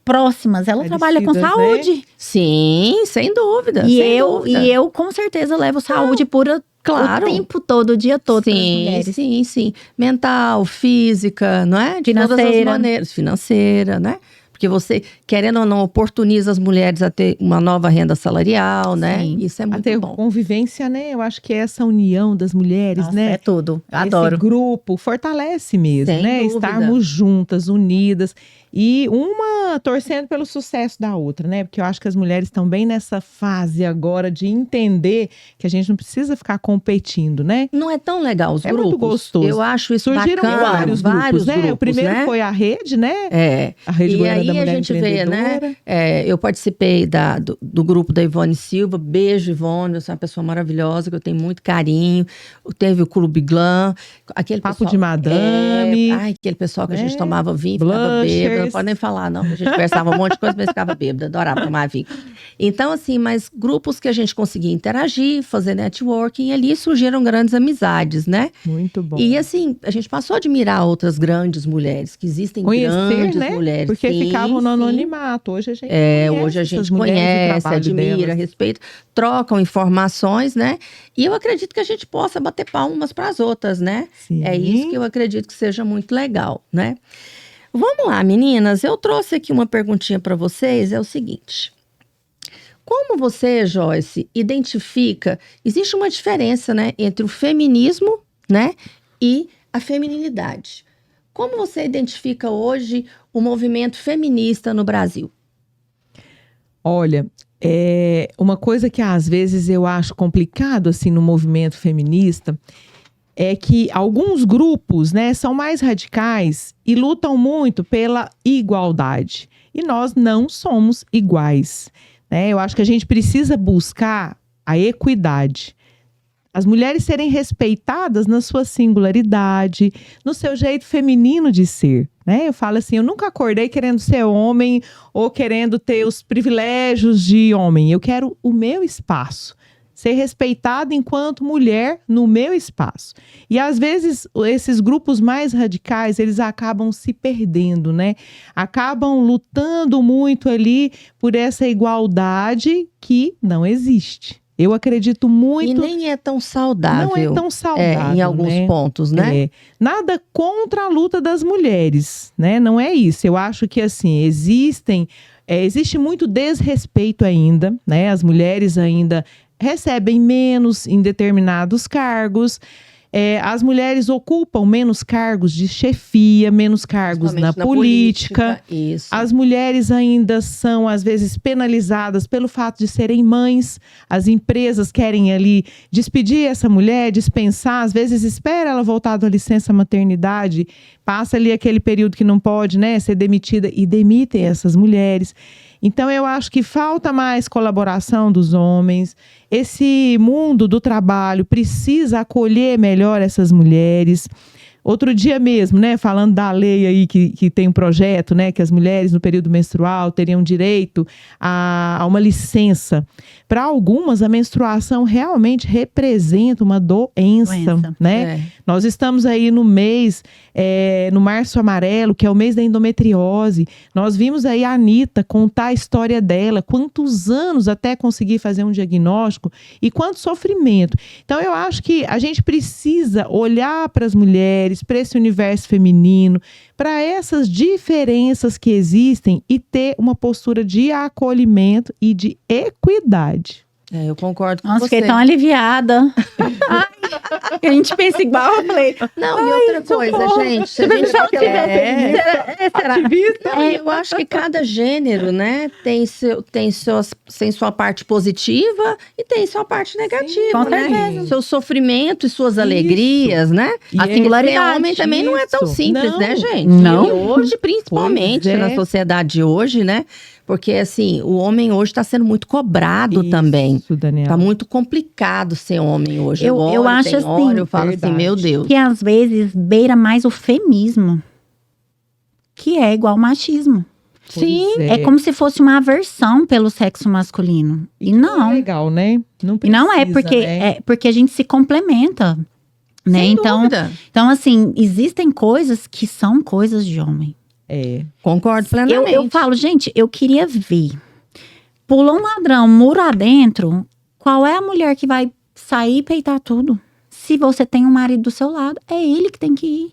próximas, ela trabalha com Parecidas, né? saúde. Sim, sem dúvida. E sem eu, dúvida. e eu, com certeza, levo saúde pura claro. o tempo todo, o dia todo para as Sim, mulheres. sim, sim. Mental, física, não é? De todas as Financeira. maneiras. Financeira, né? Porque você, querendo ou não, oportuniza as mulheres a ter uma nova renda salarial, né? Sim. Isso é A muito ter bom. convivência, né? Eu acho que essa união das mulheres, Nossa, né? é tudo. Eu Esse adoro. grupo fortalece mesmo, Sem né? dúvida. Estarmos juntas, unidas e uma torcendo pelo sucesso da outra, né? Porque eu acho que as mulheres estão bem nessa fase agora de entender que a gente não precisa ficar competindo, né? Não é tão legal os É grupos? muito gostoso. Eu acho isso Surgiram bacana. vários grupos, né? O primeiro né? foi a rede, né? É. A Rede E Goiana aí da a Mulher gente vê, né? Empreendedora. Eu participei do grupo da Ivone Silva. Beijo, Ivone. Você é uma pessoa maravilhosa, que eu tenho muito carinho. Teve o Clube Glam. Aquele Papo pessoal, de Madame. aquele pessoal que a gente né? tomava vinho e ficava Blushers. bêbada. Não pode nem falar, não. A gente conversava um monte de coisa, mas ficava bêbada. Adorava tomar vinho. Então, assim, mas grupos que a gente conseguia interagir, fazer networking. E ali surgiram grandes amizades, né? Muito bom. E assim, a gente passou a admirar outras grandes mulheres, que existem Conhecer, grandes né? mulheres. Porque Sim, ficavam no sim. anonimato. Hoje a gente Hoje a essas gente mulheres e o conhece, trabalho admira, delas. respeita, trocam informações, né? E eu acredito que a gente possa bater palmas umas para as outras, né? Sim. É isso que eu acredito que seja muito legal, né? Vamos lá, meninas. Eu trouxe aqui uma perguntinha para vocês. É o seguinte. Como você, Joyce, identifica... Existe uma diferença, né? Entre o feminismo, né? E a feminilidade. Como você identifica hoje o movimento feminista no Brasil? Olha, uma coisa que às vezes eu acho complicado assim no movimento feminista é que alguns grupos, né, são mais radicais e lutam muito pela igualdade. E nós não somos iguais, né? Eu acho que a gente precisa buscar a equidade. As mulheres serem respeitadas na sua singularidade, no seu jeito feminino de ser, né? Eu falo assim, eu nunca acordei querendo ser homem ou querendo ter os privilégios de homem. Eu quero o meu espaço, ser respeitada enquanto mulher no meu espaço. E às vezes esses grupos mais radicais, eles acabam se perdendo, né? Acabam lutando muito ali por essa igualdade que não existe. Eu acredito muito. E nem é tão saudável. Não é tão saudável, em alguns né? pontos, né? Nada contra a luta das mulheres, né? Não é isso. Eu acho que, assim, existe muito desrespeito ainda, né? As mulheres ainda recebem menos em determinados cargos. As mulheres ocupam menos cargos de chefia, menos cargos na política. Isso. As mulheres ainda são, às vezes, penalizadas pelo fato de serem mães. As empresas querem ali despedir essa mulher, dispensar. Às vezes, espera ela voltar da licença maternidade, passa ali aquele período que não pode, né, ser demitida e demitem essas mulheres. Então, eu acho que falta mais colaboração dos homens. Esse mundo do trabalho precisa acolher melhor essas mulheres. Outro dia mesmo, né, falando da lei aí que tem um projeto, né, que as mulheres no período menstrual teriam direito a uma licença. Para algumas, a menstruação realmente representa uma doença. Né? Nós estamos aí no mês, no Março Amarelo, que é o mês da endometriose. Nós vimos aí a Anitta contar a história dela, quantos anos até conseguir fazer um diagnóstico e quanto sofrimento. Então, eu acho que a gente precisa olhar para as mulheres, para esse universo feminino, para essas diferenças que existem e ter uma postura de acolhimento e de equidade. Eu concordo com Nossa, você. fiquei tão aliviada. Ai, a gente pensa igual, eu falei. Não, e outra coisa, gente. Se a gente Será? eu acho que cada gênero, né, tem sua parte positiva e tem sua parte negativa, com né? certeza. Seu sofrimento e suas alegrias, né? E A singularidade. esse Homem também não é tão isso. simples, Não. né, gente? Não. E hoje, principalmente, Pois é. na sociedade de hoje, né? Porque, assim, o homem hoje está sendo muito cobrado também. Isso, Daniela. Tá muito complicado ser homem hoje. Eu acho assim, eu falo verdade. assim, meu Deus. Que às vezes beira mais o feminismo, que é igual ao machismo. Sim. É como se fosse uma aversão pelo sexo masculino. E não. É legal, né? Não E precisa, não é porque, né? porque a gente se complementa. Né? Sem Então, dúvida. assim, existem coisas que são coisas de homem. Concordo plenamente. Eu falo, gente, eu queria ver. Pulou um ladrão, muro adentro, qual é a mulher que vai sair e peitar tudo? Se você tem um marido do seu lado, é ele que tem que ir.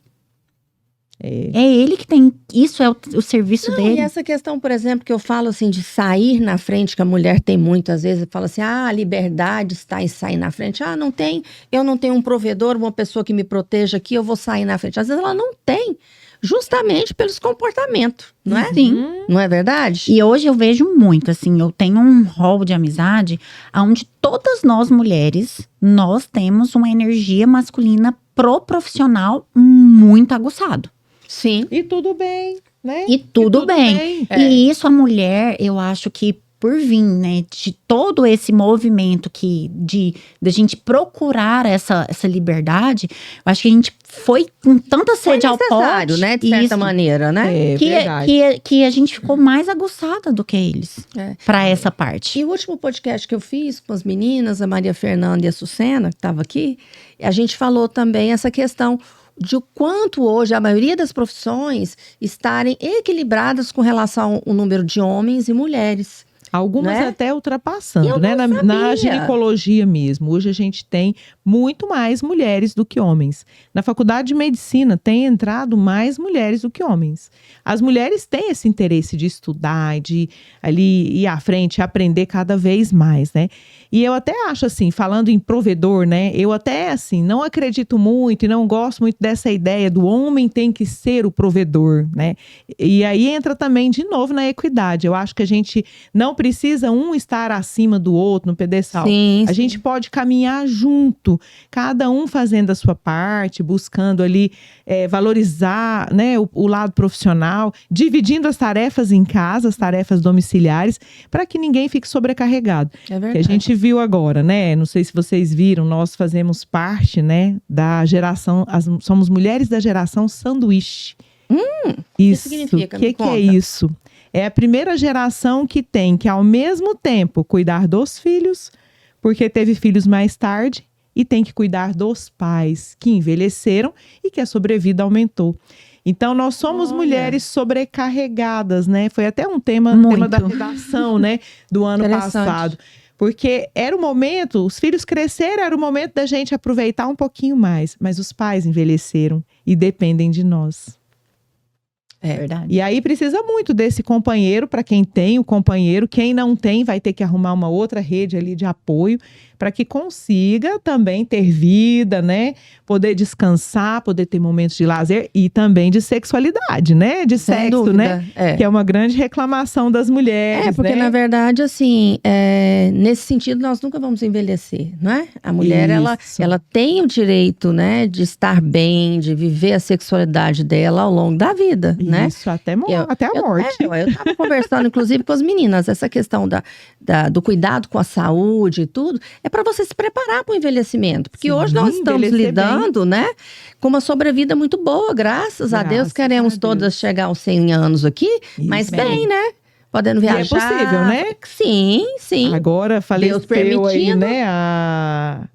É ele que tem. Isso é o serviço Não, dele. e essa questão, por exemplo, que eu falo assim, de sair na frente, que a mulher tem muito, às vezes, fala assim, a liberdade está em sair na frente. Não tem, eu não tenho um provedor, uma pessoa que me proteja aqui, eu vou sair na frente. Às vezes ela não tem, justamente pelos comportamentos, não é? Sim. Não é verdade? E hoje eu vejo muito, assim, eu tenho um hall de amizade onde todas nós mulheres, nós temos uma energia masculina pro profissional muito aguçado. Sim. E tudo bem, né? E tudo bem. E isso a mulher, eu acho que por vir, né, de todo esse movimento de gente procurar essa liberdade, eu acho que a gente foi com tanta sede ao pote, né? De certa isso, maneira, né? que a gente ficou mais aguçada do que eles para essa parte. E o último podcast que eu fiz com as meninas, a Maria Fernanda e a Sucena, que estava aqui, a gente falou também essa questão de o quanto hoje a maioria das profissões estarem equilibradas com relação ao número de homens e mulheres. Algumas né? até ultrapassando, Eu né? não Na sabia. ginecologia mesmo. Hoje a gente tem muito mais mulheres do que homens. Na faculdade de medicina tem entrado mais mulheres do que homens. As mulheres têm esse interesse de estudar, de ali ir à frente, aprender cada vez mais, né? E eu até acho assim, falando em provedor, né? Eu até assim, não acredito muito e não gosto muito dessa ideia do homem tem que ser o provedor, né? E aí entra também de novo na equidade. Eu acho que a gente não precisa um estar acima do outro no pedestal. Sim, A gente pode caminhar junto, cada um fazendo a sua parte, buscando ali valorizar, né, o lado profissional, dividindo as tarefas em casa, as tarefas domiciliares, para que ninguém fique sobrecarregado. É verdade. Que a gente viu agora, né? Não sei se vocês viram, nós fazemos parte, né, da geração, somos mulheres da geração sanduíche. Isso. significa? O Me que conta. é isso? É a primeira geração que tem que, ao mesmo tempo, cuidar dos filhos, porque teve filhos mais tarde, e tem que cuidar dos pais, que envelheceram e que a sobrevida aumentou. Então, nós somos mulheres sobrecarregadas, né? Foi até um tema da redação, né? Do ano passado. Porque era o momento, os filhos cresceram, era o momento da gente aproveitar um pouquinho mais. Mas os pais envelheceram e dependem de nós. É verdade. E aí precisa muito desse companheiro, para quem tem o companheiro. Quem não tem vai ter que arrumar uma outra rede ali de apoio para que consiga também ter vida, né? Poder descansar, poder ter momentos de lazer e também de sexualidade, né? De Sem sexo, dúvida, né? Que é uma grande reclamação das mulheres, porque né? na verdade, assim, nesse sentido, nós nunca vamos envelhecer, não é? A mulher, Isso. ela tem o direito, né, de estar bem, de viver a sexualidade dela ao longo da vida, né? Isso, até a morte. Eu estava conversando, inclusive, com as meninas, essa questão do cuidado com a saúde e tudo, é para você se preparar para o envelhecimento. Porque Sim, hoje nós estamos envelhecer lidando, né, com uma sobrevida muito boa, graças a Deus. Graças Queremos a Deus. todas chegar aos 100 anos aqui, mas bem, né? Podendo E é viajar. possível, né? Sim, sim. Agora faleceu permitindo. aí, né? A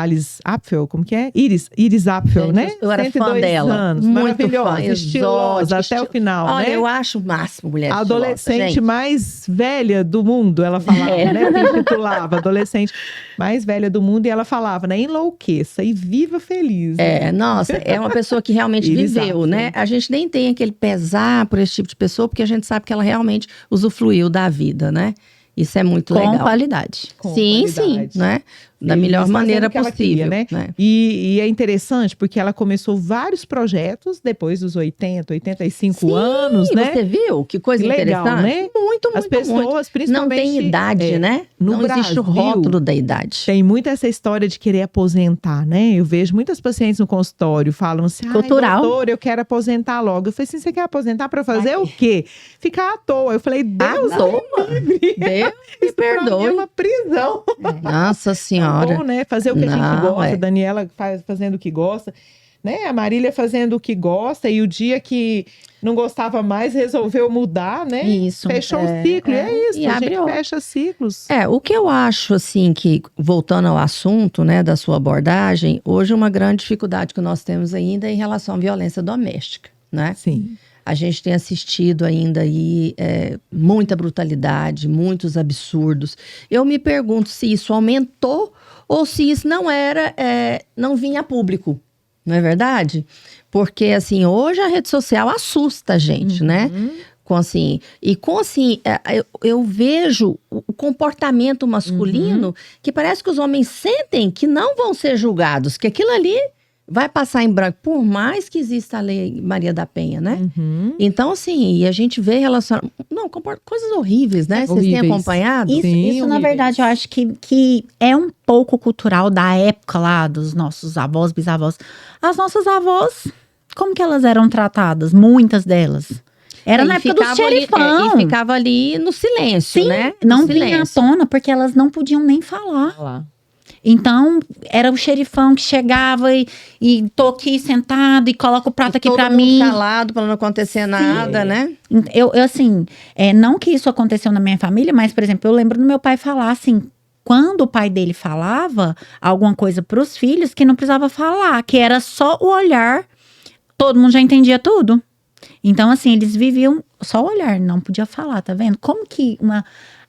Alice Apfel, como que é? Iris Apfel, Gente, né? eu era fã 102 dela. anos, Muito maravilhosa, fã, estilosa, exótica, até o final, Olha, né? eu acho o máximo mulher A estilosa, adolescente gente. mais velha do mundo, ela falava, né? Que intitulava adolescente mais velha do mundo, e ela falava, né? Enlouqueça e viva feliz. né? Nossa, é uma pessoa que realmente Iris viveu, Apfel. né? A gente nem tem aquele pesar por esse tipo de pessoa, porque a gente sabe que ela realmente usufruiu da vida, né? Isso é muito Com legal. qualidade. Com Sim, qualidade. sim, né? Da Feliz melhor fazendo maneira o que ela possível, queria, né? E é interessante porque ela começou vários projetos depois dos 80, 85 Sim, anos, né? Você viu? Que coisa Que legal, interessante. né? Muito, As muito, pessoas, muito. Não principalmente tem idade, né? no Não existe o Brasil, rótulo da idade. tem muito essa história de querer aposentar, né? Eu vejo muitas pacientes no consultório falam assim, Cultural. doutor, eu quero aposentar logo. Eu falei assim, você quer aposentar para fazer o quê? Ficar à toa. Eu falei, Deus me livre. Deus me Isso pra mim é perdoe. uma prisão. Nossa Senhora. Bom, né? Fazer o que a gente Não, gosta. Daniela fazendo o que gosta. Né? A Marília fazendo o que gosta. E o dia que não gostava mais, resolveu mudar, né? Isso. Fechou o ciclo. E é isso, E a abre gente outro. fecha ciclos. O que eu acho, assim, que, voltando ao assunto, né, da sua abordagem, hoje uma grande dificuldade que nós temos ainda é em relação à violência doméstica, né? Sim. A gente tem assistido ainda aí muita brutalidade, muitos absurdos. Eu me pergunto se isso aumentou ou se isso não vinha a público, não é verdade? Porque, assim, hoje a rede social assusta a gente, né? Eu vejo o comportamento masculino que parece que os homens sentem que não vão ser julgados, que aquilo ali vai passar em branco, por mais que exista a lei Maria da Penha, né? Então, assim, e a gente vê coisas horríveis, né? Vocês têm acompanhado? Isso na verdade, eu acho que é um pouco cultural da época lá dos nossos avós, bisavós. As nossas avós, como que elas eram tratadas? Muitas delas. Era na época do xerifão. E ficava ali no silêncio, Sim, né? não vinha à tona, porque elas não podiam nem falar. Então, era o xerifão que chegava e tô aqui sentado e coloca o prato aqui pra mim. Todo mundo calado, pra não acontecer nada, né? Eu assim, não que isso aconteceu na minha família, mas, por exemplo, eu lembro do meu pai falar assim, quando o pai dele falava alguma coisa pros filhos, que não precisava falar, que era só o olhar, todo mundo já entendia tudo. Então, assim, eles viviam só o olhar, não podia falar, tá vendo? Como que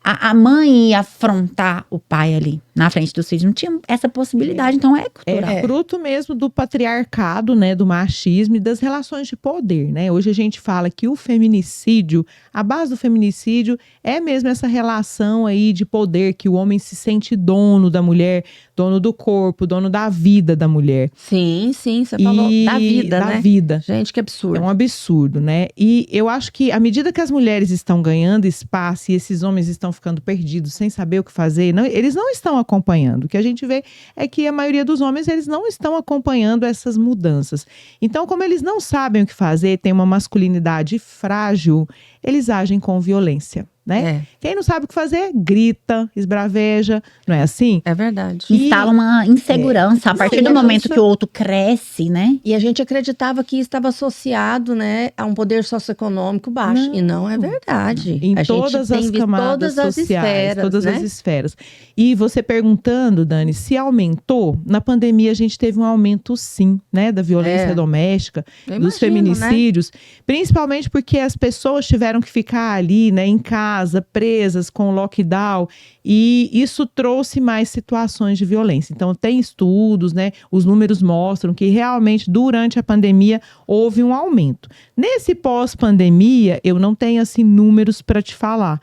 a mãe ia afrontar o pai ali na frente dos filhos? Não tinha essa possibilidade, então é cultural. É fruto mesmo do patriarcado, né, do machismo e das relações de poder, né? Hoje a gente fala que o feminicídio, a base do feminicídio é mesmo essa relação aí de poder, que o homem se sente dono da mulher, dono do corpo, dono da vida da mulher. Sim, você falou da vida, né? Da vida. Gente, que absurdo. É um absurdo, né? E eu acho que à medida que as mulheres estão ganhando espaço e esses homens estão ficando perdidos, sem saber o que fazer, eles não estão acompanhando. O que a gente vê é que a maioria dos homens, eles não estão acompanhando essas mudanças. Então, como eles não sabem o que fazer, têm uma masculinidade frágil, eles agem com violência, né? Quem não sabe o que fazer, grita, esbraveja, não é assim? É verdade. Instala uma insegurança a partir do momento que o outro cresce, né? E a gente acreditava que isso estava associado, né, a um poder socioeconômico baixo. E não é verdade. Em todas as camadas sociais, todas as esferas. E você perguntando, Dani, se aumentou, na pandemia a gente teve um aumento sim, né, da violência doméstica, dos feminicídios, né? Principalmente porque as pessoas tiveram que ficar ali, né, em casa, presas com o lockdown, e isso trouxe mais situações de violência. Então, tem estudos, né, os números mostram que realmente durante a pandemia houve um aumento. Nesse pós-pandemia, eu não tenho assim números para te falar,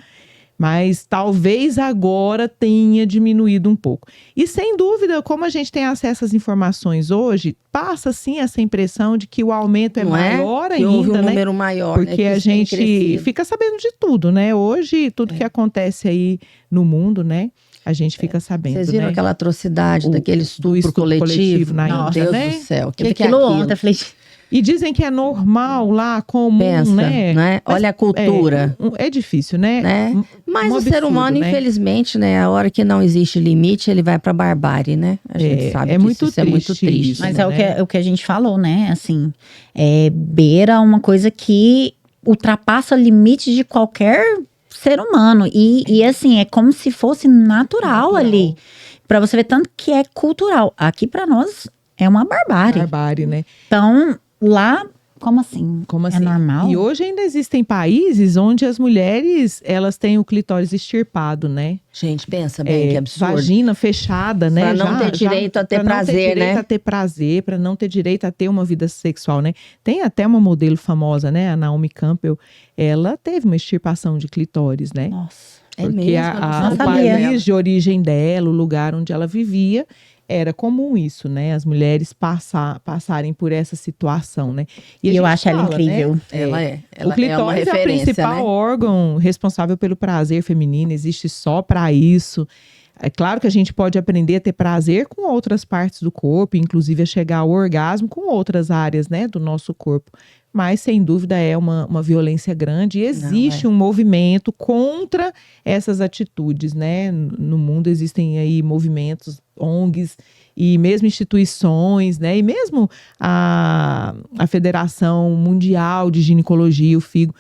mas talvez agora tenha diminuído um pouco. E sem dúvida, como a gente tem acesso às informações hoje, passa sim essa impressão de que o aumento é maior ainda, houve um né? número maior, porque a gente fica sabendo de tudo, né? Hoje, tudo que acontece aí no mundo, né? A gente fica sabendo, Vocês viram né? aquela atrocidade daquele estupro coletivo? na Meu Índia, Deus né? do céu. O que é aquilo aquilo? ontem, eu falei, E dizem que é normal lá, comum, Pensa, né? Mas, olha a cultura. É difícil, né? Mas o absurdo, ser humano, né? infelizmente, né? A hora que não existe limite, ele vai pra barbárie, né? A gente sabe que muito isso é muito triste triste. isso. mas né? o que a gente falou, né? Assim, beira uma coisa que ultrapassa o limite de qualquer ser humano. E assim, é como se fosse natural ali. Pra você ver tanto que é cultural. Aqui pra nós é uma barbárie. Barbárie, né? Então, lá, como assim? Como assim? É normal? E hoje ainda existem países onde as mulheres, elas têm o clitóris extirpado, né? Gente, pensa bem, que absurdo. Vagina fechada, né? Pra não ter direito a ter pra não prazer, ter direito né? a ter prazer, pra não ter direito a ter uma vida sexual, né? Tem até uma modelo famosa, né? A Naomi Campbell. Ela teve uma extirpação de clitóris, né? Nossa. É Porque mesmo, o sabia. país de origem dela, o lugar onde ela vivia, era comum isso, né? As mulheres passarem por essa situação, né? E a eu gente acho ela fala, incrível. né? Ela O clitóris é uma é o referência, principal né? órgão responsável pelo prazer feminino, existe só para isso. É claro que a gente pode aprender a ter prazer com outras partes do corpo, inclusive a chegar ao orgasmo com outras áreas, né, do nosso corpo. Mas, sem dúvida, é uma violência grande e existe um movimento contra essas atitudes, né? No mundo existem aí movimentos, ONGs e mesmo instituições, né? E mesmo a Federação Mundial de Ginecologia, o FIGO,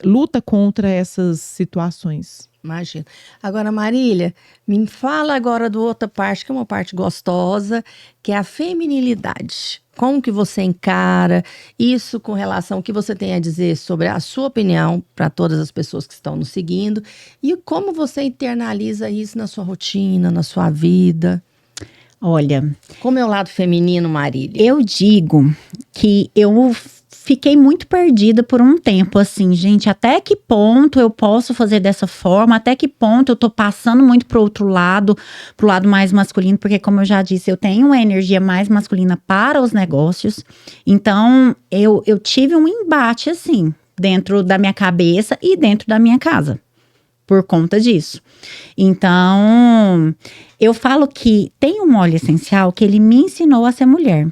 luta contra essas situações. Imagina. Agora, Marília, me fala agora do outra parte, que é uma parte gostosa, que é a feminilidade. como que você encara isso com relação ao que você tem a dizer sobre a sua opinião para todas as pessoas que estão nos seguindo e como você internaliza isso na sua rotina, na sua vida. Olha, Como é o lado feminino, Marília? eu digo que eu fiquei muito perdida por um tempo, assim, gente, até que ponto eu posso fazer dessa forma, até que ponto eu tô passando muito pro lado mais masculino, porque como eu já disse, eu tenho uma energia mais masculina para os negócios, então eu tive um embate, assim, dentro da minha cabeça e dentro da minha casa, por conta disso. Então, eu falo que tem um óleo essencial que ele me ensinou a ser mulher.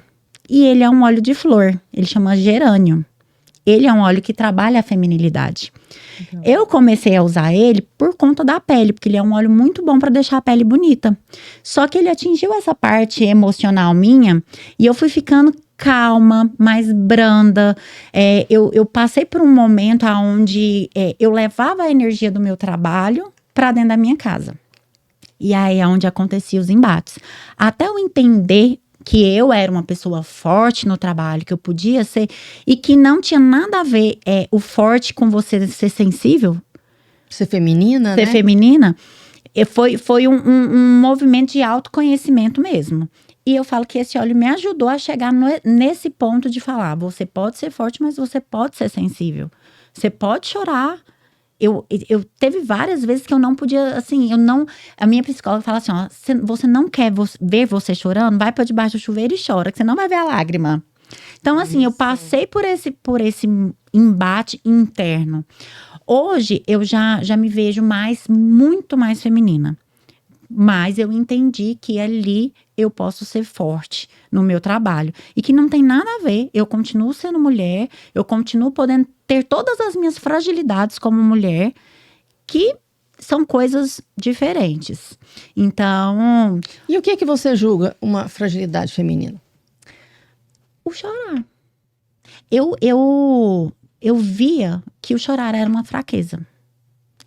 E ele é um óleo de flor, ele chama gerânio. Ele é um óleo que trabalha a feminilidade. Eu comecei a usar ele por conta da pele, porque ele é um óleo muito bom para deixar a pele bonita. Só que ele atingiu essa parte emocional minha e eu fui ficando calma, mais branda. Eu passei por um momento onde eu levava a energia do meu trabalho para dentro da minha casa. E aí é onde aconteciam os embates. Até eu entender que eu era uma pessoa forte no trabalho, que eu podia ser, e que não tinha nada a ver o forte com você ser sensível, Ser feminina, ser né? feminina, foi um movimento de autoconhecimento mesmo. E eu falo que esse óleo me ajudou a chegar nesse ponto de falar, você pode ser forte, mas você pode ser sensível. Você pode chorar. Eu teve várias vezes que eu não podia, assim, a minha psicóloga fala assim, ó, você não quer ver você chorando, vai pra debaixo do chuveiro e chora, que você não vai ver a lágrima. Então, assim, eu passei por esse embate interno. Hoje, eu já me vejo muito mais feminina. Mas eu entendi que ali eu posso ser forte no meu trabalho. E que não tem nada a ver. Eu continuo sendo mulher, eu continuo podendo ter todas as minhas fragilidades como mulher, que são coisas diferentes. Então, E o que você julga uma fragilidade feminina? o chorar. Eu via que o chorar era uma fraqueza.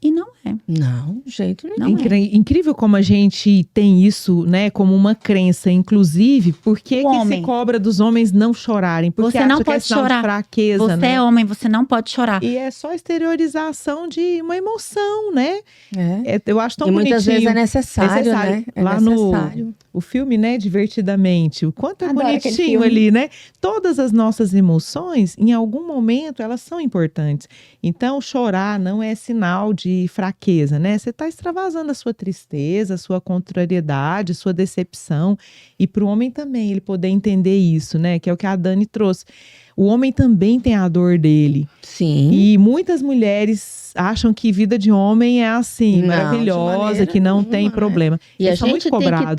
E não é. Não, de jeito nenhum. Não é. Incrível como a gente tem isso, né, como uma crença, inclusive, por que O se homem. cobra dos homens não chorarem? Porque Você não acha que é pode sinal de chorar. fraqueza, Você né? é homem, você não pode chorar. E é só exteriorização de uma emoção, né? É. Eu acho tão E muitas vezes bonitinho. é necessário, né? É Lá necessário. o filme, né, Divertidamente, o quanto é Adoro aquele bonitinho filme. ali, né? Todas as nossas emoções, em algum momento, elas são importantes. Então, chorar não é sinal de fraqueza, né? Você está extravasando a sua tristeza, a sua contrariedade, a sua decepção. E para o homem também, ele poder entender isso, né? Que é o que a Dani trouxe. O homem também tem a dor dele. Sim. E muitas mulheres acham que vida de homem é assim, Não, de maravilhosa, maneira que não nenhuma, tem né? problema. E a Eles são gente muito cobrados.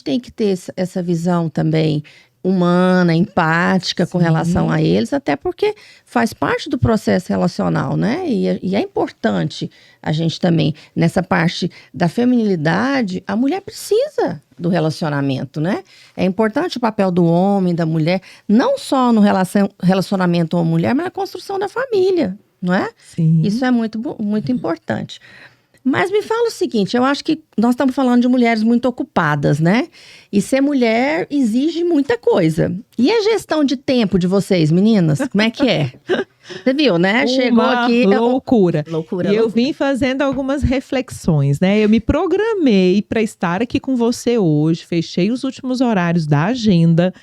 tem que ter essa visão também humana, empática com Sim. relação a eles, até porque faz parte do processo relacional, né? E é importante a gente também, nessa parte da feminilidade, a mulher precisa do relacionamento, né? É importante o papel do homem, da mulher, não só no relacionamento homem-mulher, mas na construção da família, não é? Sim. Isso é muito importante. Mas me fala o seguinte, eu acho que nós estamos falando de mulheres muito ocupadas, né? E ser mulher exige muita coisa. E a gestão de tempo de vocês, meninas? Como é que é? Você viu, né? Chegou Uma aqui... loucura. Loucura. E eu vim fazendo algumas reflexões, né? Eu me programei para estar aqui com você hoje, fechei os últimos horários da agenda,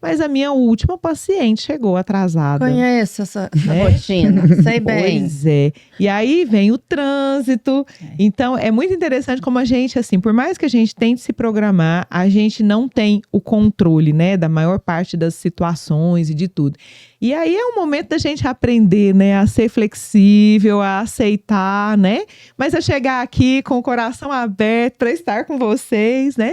mas a minha última paciente chegou atrasada. Conheço essa Né? rotina, sei bem. Pois é. E aí vem o trânsito. Então, é muito interessante como a gente, assim, por mais que a gente tente se programar, a gente não tem o controle, né, da maior parte das situações e de tudo. E aí é um momento da gente aprender, né, a ser flexível, a aceitar, né, mas a chegar aqui com o coração aberto para estar com vocês, né,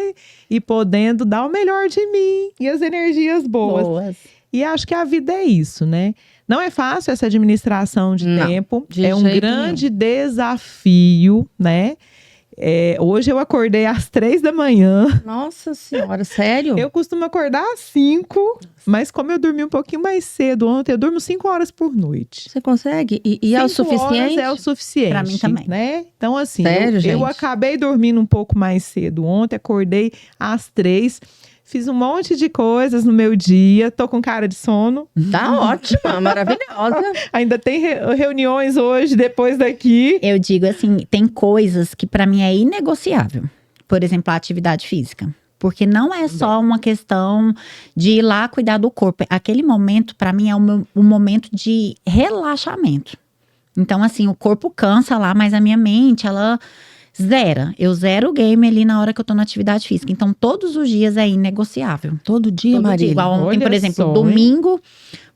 e podendo dar o melhor de mim e as energias boas. E acho que a vida é isso, né? Não é fácil essa administração de Não, tempo. de É um jeito grande desafio, né? Hoje eu acordei às 3 da manhã. Nossa senhora, sério? Eu costumo acordar às 5, mas como eu dormi um pouquinho mais cedo ontem, eu durmo 5 horas por noite. Você consegue? E é o 5 suficiente? horas é o suficiente. Pra mim também. Né? Então, assim, Sério, eu gente? acabei dormindo um pouco mais cedo ontem, acordei às 3. fiz um monte de coisas no meu dia, tô com cara de sono. Tá ótima, maravilhosa. Ainda tem reuniões hoje, depois daqui. Eu digo assim, tem coisas que pra mim é inegociável. Por exemplo, a atividade física. Porque não é só uma questão de ir lá cuidar do corpo. Aquele momento, pra mim, é um momento de relaxamento. Então, assim, o corpo cansa lá, mas a minha mente, ela zera. Eu zero o game ali na hora que eu tô na atividade física. Então, todos os dias é inegociável. Todo dia, Todo dia. Marília. Igual ontem, Olha por exemplo, só, hein? domingo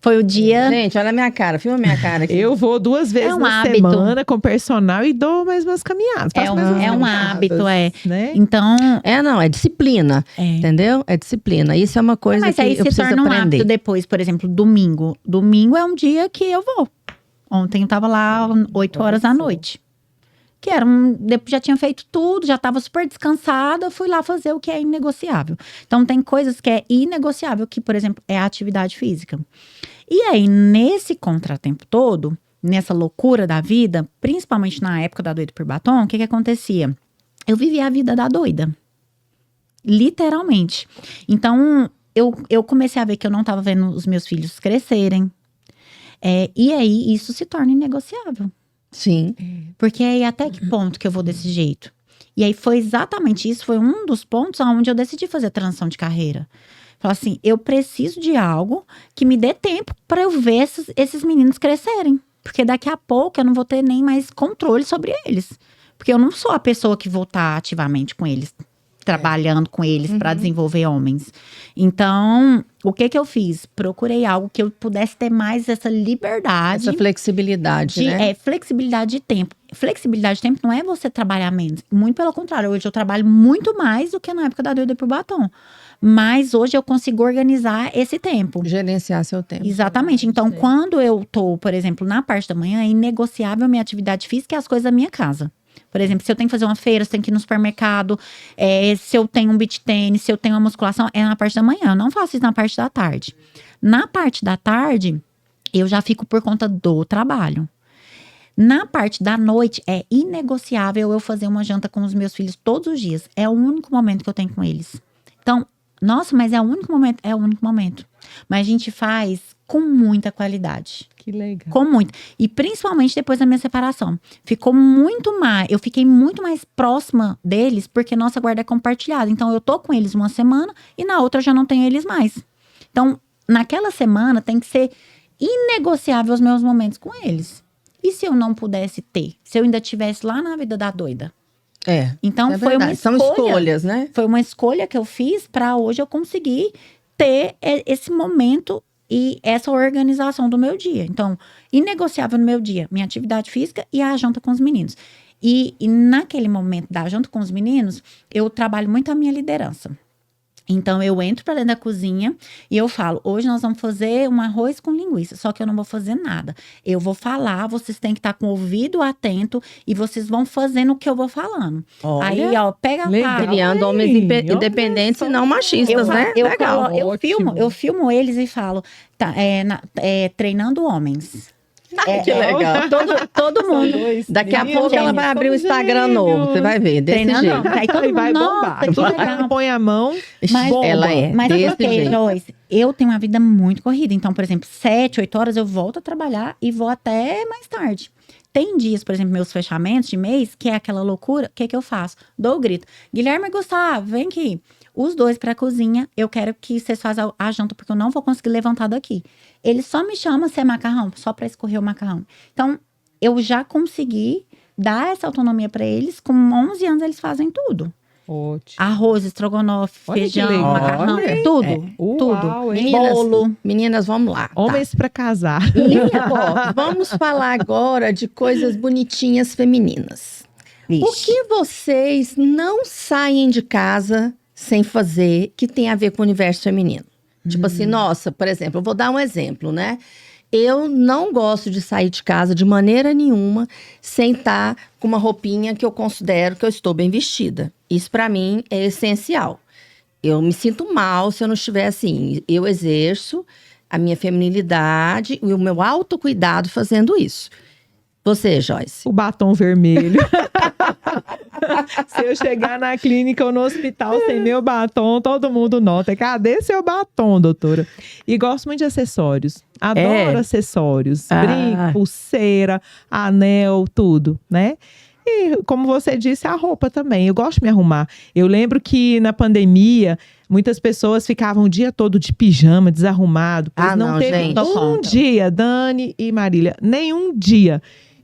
foi o dia... Gente, olha a minha cara, filma a minha cara aqui. Eu vou 2 vezes um na hábito. semana com personal e dou mais umas caminhadas. Faço mais umas é um caminhadas, hábito, é. Né? Então, Não, é disciplina, entendeu? É disciplina. Isso é uma coisa mas que aí eu se preciso torna um aprender. hábito depois, por exemplo, domingo. Domingo é um dia que eu vou. Ontem eu tava lá 8 horas da noite. Que era já tinha feito tudo, já tava super descansada, fui lá fazer o que é inegociável. Então tem coisas que é inegociável, que, por exemplo, é a atividade física. E aí, nesse contratempo todo, nessa loucura da vida, principalmente na época da Doida por Batom, o que acontecia? Eu vivia a vida da doida. Literalmente. Então, eu comecei a ver que eu não tava vendo os meus filhos crescerem. E aí, isso se torna inegociável. Sim. Porque aí, até que ponto que eu vou desse jeito? E aí, foi exatamente isso. Foi um dos pontos onde eu decidi fazer a transição de carreira. Falar assim, eu preciso de algo que me dê tempo para eu ver esses meninos crescerem. Porque daqui a pouco eu não vou ter nem mais controle sobre eles. Porque eu não sou a pessoa que vou estar ativamente com eles, trabalhando com eles para desenvolver homens. Então, o que eu fiz? Procurei algo que eu pudesse ter mais essa liberdade. Essa flexibilidade, né? Flexibilidade de tempo. Flexibilidade de tempo não é você trabalhar menos. Muito pelo contrário. Hoje eu trabalho muito mais do que na época da Doida por Batom. Mas hoje eu consigo organizar esse tempo. Gerenciar seu tempo. Exatamente. Então, quando eu tô, por exemplo, na parte da manhã, é inegociável a minha atividade física e as coisas da minha casa. Por exemplo, se eu tenho que fazer uma feira, se eu tenho que ir no supermercado, se eu tenho um beach tênis, se eu tenho uma musculação, é na parte da manhã. Eu não faço isso na parte da tarde. Na parte da tarde, eu já fico por conta do trabalho. Na parte da noite, é inegociável eu fazer uma janta com os meus filhos todos os dias. É o único momento que eu tenho com eles. Então, nossa, mas é o único momento? É o único momento. Mas a gente faz com muita qualidade. Que legal. Com muito. E principalmente depois da minha separação. Ficou muito mais. Eu fiquei muito mais próxima deles, porque nossa guarda é compartilhada. Então, eu tô com eles uma semana e na outra eu já não tenho eles mais. Então, naquela semana tem que ser inegociável os meus momentos com eles. E se eu não pudesse ter? Se eu ainda estivesse lá na vida da doida? Então, é foi uma verdade. escolha. São escolhas, né? Foi uma escolha que eu fiz para hoje eu conseguir ter esse momento e essa organização do meu dia. Então, inegociável no meu dia, minha atividade física e a janta com os meninos. E naquele momento da janta com os meninos, eu trabalho muito a minha liderança. Então, eu entro para dentro da cozinha e eu falo, hoje nós vamos fazer um arroz com linguiça, só que eu não vou fazer nada. Eu vou falar, vocês têm que estar com o ouvido atento e vocês vão fazendo o que eu vou falando. Olha, aí, ó, pega a legal. pá. Criando homens independentes e não machistas, né? Legal. Eu filmo eles e falo, treinando homens. Que legal. Todo mundo. Daqui a Meninos, pouco ela vai abrir um Instagram novo, você vai ver, desse Treinando jeito. homens. Aí todo E vai mundo, bombar. nossa, que Vai, legal. põe a mão. Mas- bomba. Ela é Mas desse porque, jeito. Joyce, eu tenho uma vida muito corrida. Então, por exemplo, 7, 8 horas eu volto a trabalhar e vou até mais tarde. Tem dias, por exemplo, meus fechamentos de mês, que é aquela loucura, o que eu faço? Dou o grito. Guilherme e Gustavo, vem aqui. Os dois pra cozinha, eu quero que vocês façam a janta, porque eu não vou conseguir levantar daqui. Ele só me chama se é macarrão, só pra escorrer o macarrão. Então, eu já consegui dar essa autonomia pra eles. Com 11 anos, eles fazem tudo. Ótimo. Arroz, estrogonofe, Olha que feijão, legal. macarrão, Olha. tudo. Uau, tudo. hein? Bolo. Meninas, vamos lá. Tá. Homens pra casar. Ó, vamos falar agora de coisas bonitinhas femininas. O que vocês não saem de casa sem fazer que tem a ver com o universo feminino? Tipo assim, nossa, por exemplo, eu vou dar um exemplo, né? Eu não gosto de sair de casa de maneira nenhuma sem estar com uma roupinha que eu considero que eu estou bem vestida. Isso pra mim é essencial. Eu me sinto mal se eu não estiver assim. Eu exerço a minha feminilidade e o meu autocuidado fazendo isso. Você, Joyce? O batom vermelho. Se eu chegar na clínica ou no hospital sem meu batom, todo mundo nota. Cadê seu batom, doutora? E gosto muito de acessórios. Adoro acessórios. Brinco, pulseira, anel, tudo, né? E, como você disse, a roupa também. Eu gosto de me arrumar. Eu lembro que na pandemia, muitas pessoas ficavam o dia todo de pijama, desarrumado. Pois não teve gente. um dia, Dani e Marília, nenhum dia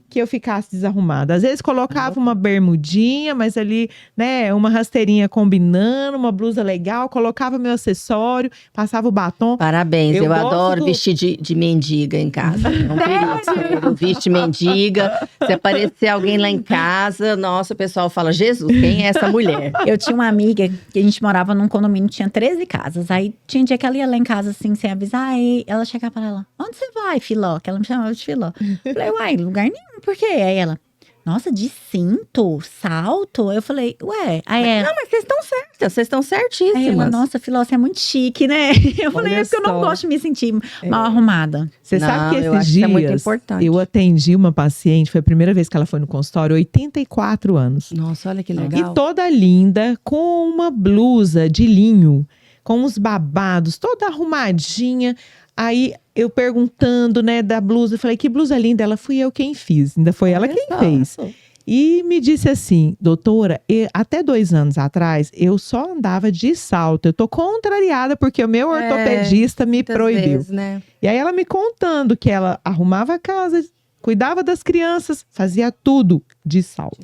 que eu ficasse desarrumada. Às vezes colocava uma bermudinha, mas ali, né, uma rasteirinha combinando, uma blusa legal, colocava meu acessório, passava o batom. Parabéns, eu gosto adoro vestir de mendiga em casa. É um perigo. Eu visto mendiga. Se aparecer alguém lá em casa, nossa, o pessoal fala, Jesus, quem é essa mulher? Eu tinha uma amiga que a gente morava num condomínio, tinha 13 casas. Aí tinha um dia que ela ia lá em casa assim, sem avisar. Aí ela chegava para ela: onde você vai, Filó? Que ela me chamava de Filó. Falei: uai, lugar nenhum, por quê? Aí ela: nossa, de cinto, salto? Eu falei: ué. Aí ela: Não, mas vocês estão certas, vocês estão aí certíssimas. ela: nossa, Filó, você é muito chique, né? Eu falei: Olha é porque eu não só. gosto de me sentir mal arrumada. Você Não, sabe que eu esses acho que isso é muito dias importante. eu atendi uma paciente, foi a primeira vez que ela foi no consultório, 84 anos. Nossa, olha que legal. E toda linda, com uma blusa de linho, com os babados, toda arrumadinha. Aí eu perguntando, né, da blusa, eu falei: que blusa linda. Ela: fui eu quem fiz. Ainda foi ela Olha quem só. fez. E me disse assim: doutora, até 2 anos atrás, eu só andava de salto. Eu tô contrariada porque o meu ortopedista me Muitas proibiu. vezes, né? E aí ela me contando que ela arrumava a casa, cuidava das crianças, fazia tudo de salto.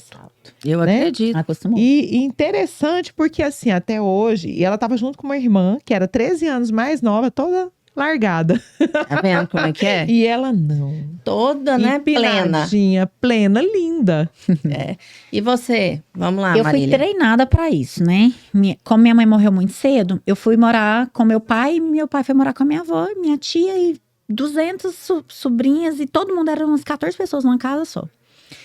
Eu Né? acredito. Acostumou. E interessante porque assim, até hoje, e ela tava junto com uma irmã, que era 13 anos mais nova, toda largada. Tá vendo como é que é? E ela não. Toda, né? Plena. Empinadinha, plena, linda. É. E você? Vamos lá, Eu fui Marília. treinada pra isso, né? Como minha mãe morreu muito cedo, eu fui morar com meu pai, e meu pai foi morar com a minha avó, minha tia e 200 sobrinhas, e todo mundo, eram umas 14 pessoas numa casa só.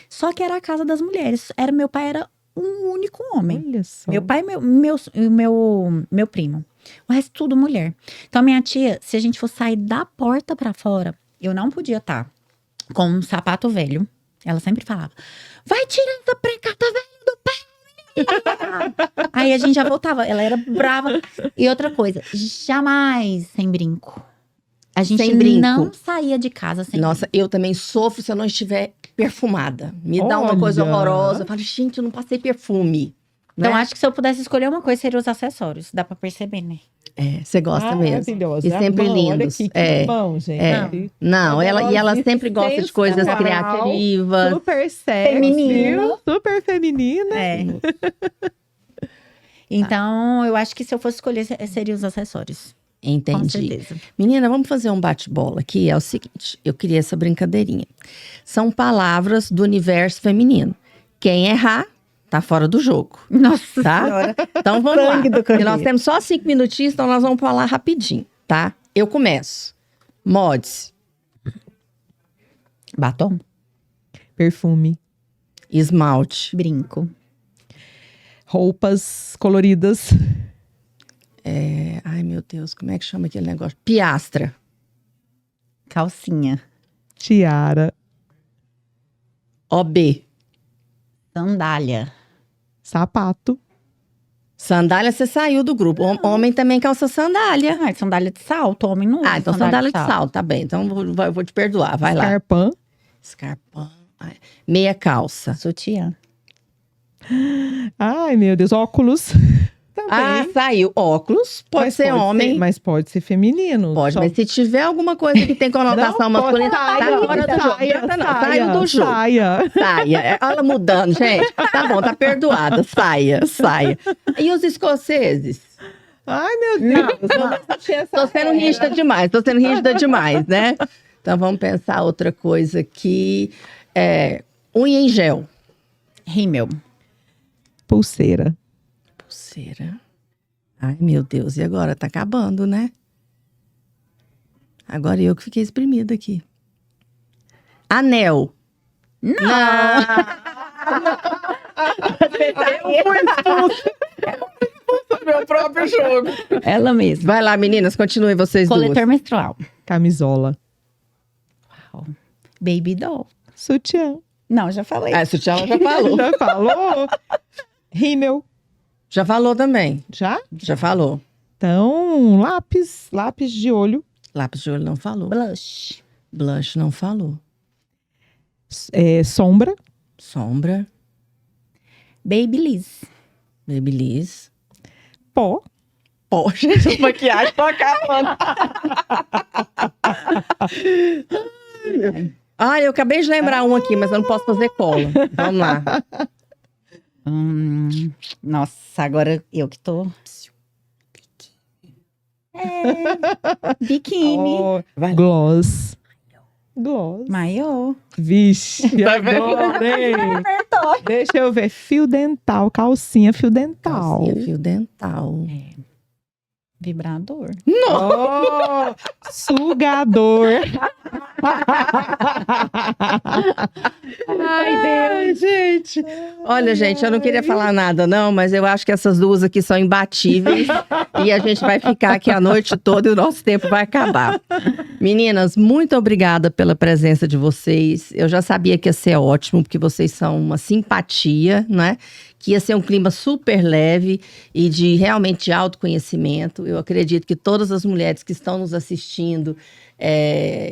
Só que era a casa das mulheres. Meu pai era um único homem. Olha só. Meu pai e meu primo. O resto tudo mulher. Então, minha tia, se a gente fosse sair da porta pra fora, eu não podia estar com um sapato velho. Ela sempre falava: vai tirar essa precata velha do pé. Aí a gente já voltava. Ela era brava. E outra coisa, jamais sem brinco. A gente Sem brinco. não saía de casa sem Nossa, eu também sofro se eu não estiver perfumada. Me dá uma Olha. coisa horrorosa. Eu falo, gente, eu não passei perfume. Então, né? acho que se eu pudesse escolher uma coisa, seria os acessórios. Dá pra perceber, né? É, você gosta mesmo. Maravilhosa. E sempre A mão, olha lindos. aqui, que É. bom, gente. É. Não, ela Poderosa, sempre gosta de coisas sensual, criativas. Super sexy, Feminina. super feminina. É. Então, eu acho que se eu fosse escolher, seria os acessórios. Com Entendi. certeza. Menina, vamos fazer um bate-bola aqui. É o seguinte, eu queria essa brincadeirinha. São palavras do universo feminino. Quem errar, tá fora do jogo. Nossa Tá? Senhora. Então vamos lá. Sangue do Porque nós cordeiro. temos só 5 minutinhos, então nós vamos falar rapidinho, tá? Eu começo. Mods, Batom, Perfume, esmalte, brinco, roupas coloridas, ai meu Deus, como é que chama aquele negócio? Piastra, calcinha, tiara, OB, sandália. sapato, sandália você saiu do grupo. Homem também calça sandália. Ah, sandália de salto, homem não usa. Ah, então sandália de salto, tá bem. Então vou te perdoar, vai lá. escarpão. Escarpão, meia calça. Sutiã. Ai, meu Deus, óculos. Também. Ah, saiu. Óculos, pode Mas ser homem. mas pode ser feminino. Pode, Só- mas se tiver alguma coisa que tem conotação Não, masculina, pode- tá fora do jogo. Saiu do jogo. Saia. Saia. Olha mudando, gente. Tá bom, tá perdoada. Saia. E os escoceses? Ai, meu Deus. Tô sendo rígida demais, né? Então vamos pensar outra coisa aqui. Unha em gel. Rímel. Pulseira. Pulseira. Ai, meu Deus. E agora? Tá acabando, né? Agora eu que fiquei exprimida aqui. Anel. Não! Meu próprio jogo. Ela mesma. Vai lá, meninas, continuem vocês Coletor duas. menstrual. Camisola. Baby doll. Sutiã. Não, já falei. Ah, sutiã ela já falou. Já falou? Rímel, Já falou também. já? Já falou. Então, lápis de olho, Lápis de olho não falou. Blush. Blush não falou. sombra, Sombra, Babyliss. Babyliss. pó, Pô, gente, a maquiagem tá acabando. Ah, eu acabei de lembrar um aqui, mas eu não posso fazer cola. Vamos lá. Nossa, agora eu que tô. Biquíni. ó, Vai. gloss. Maiô. Vixe, adorei. Deixa eu ver, fio dental, calcinha, fio dental. Calcinha, fio dental. Vibrador. Oh, sugador. Ai, Deus, gente. Olha, gente, eu não queria falar nada, não, mas eu acho que essas duas aqui são imbatíveis. E a gente vai ficar aqui a noite toda e o nosso tempo vai acabar. Meninas, muito obrigada pela presença de vocês. Eu já sabia que ia ser ótimo, porque vocês são uma simpatia, né? Que ia ser um clima super leve e de realmente autoconhecimento. Eu acredito que todas as mulheres que estão nos assistindo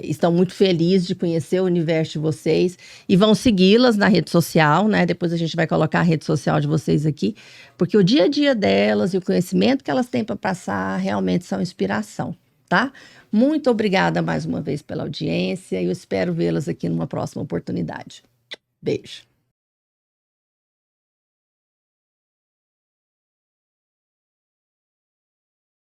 estão muito felizes de conhecer o universo de vocês e vão segui-las na rede social, né? Depois a gente vai colocar a rede social de vocês aqui, porque o dia a dia delas e o conhecimento que elas têm para passar realmente são inspiração, tá? Muito obrigada mais uma vez pela audiência e eu espero vê-las aqui numa próxima oportunidade. Beijo.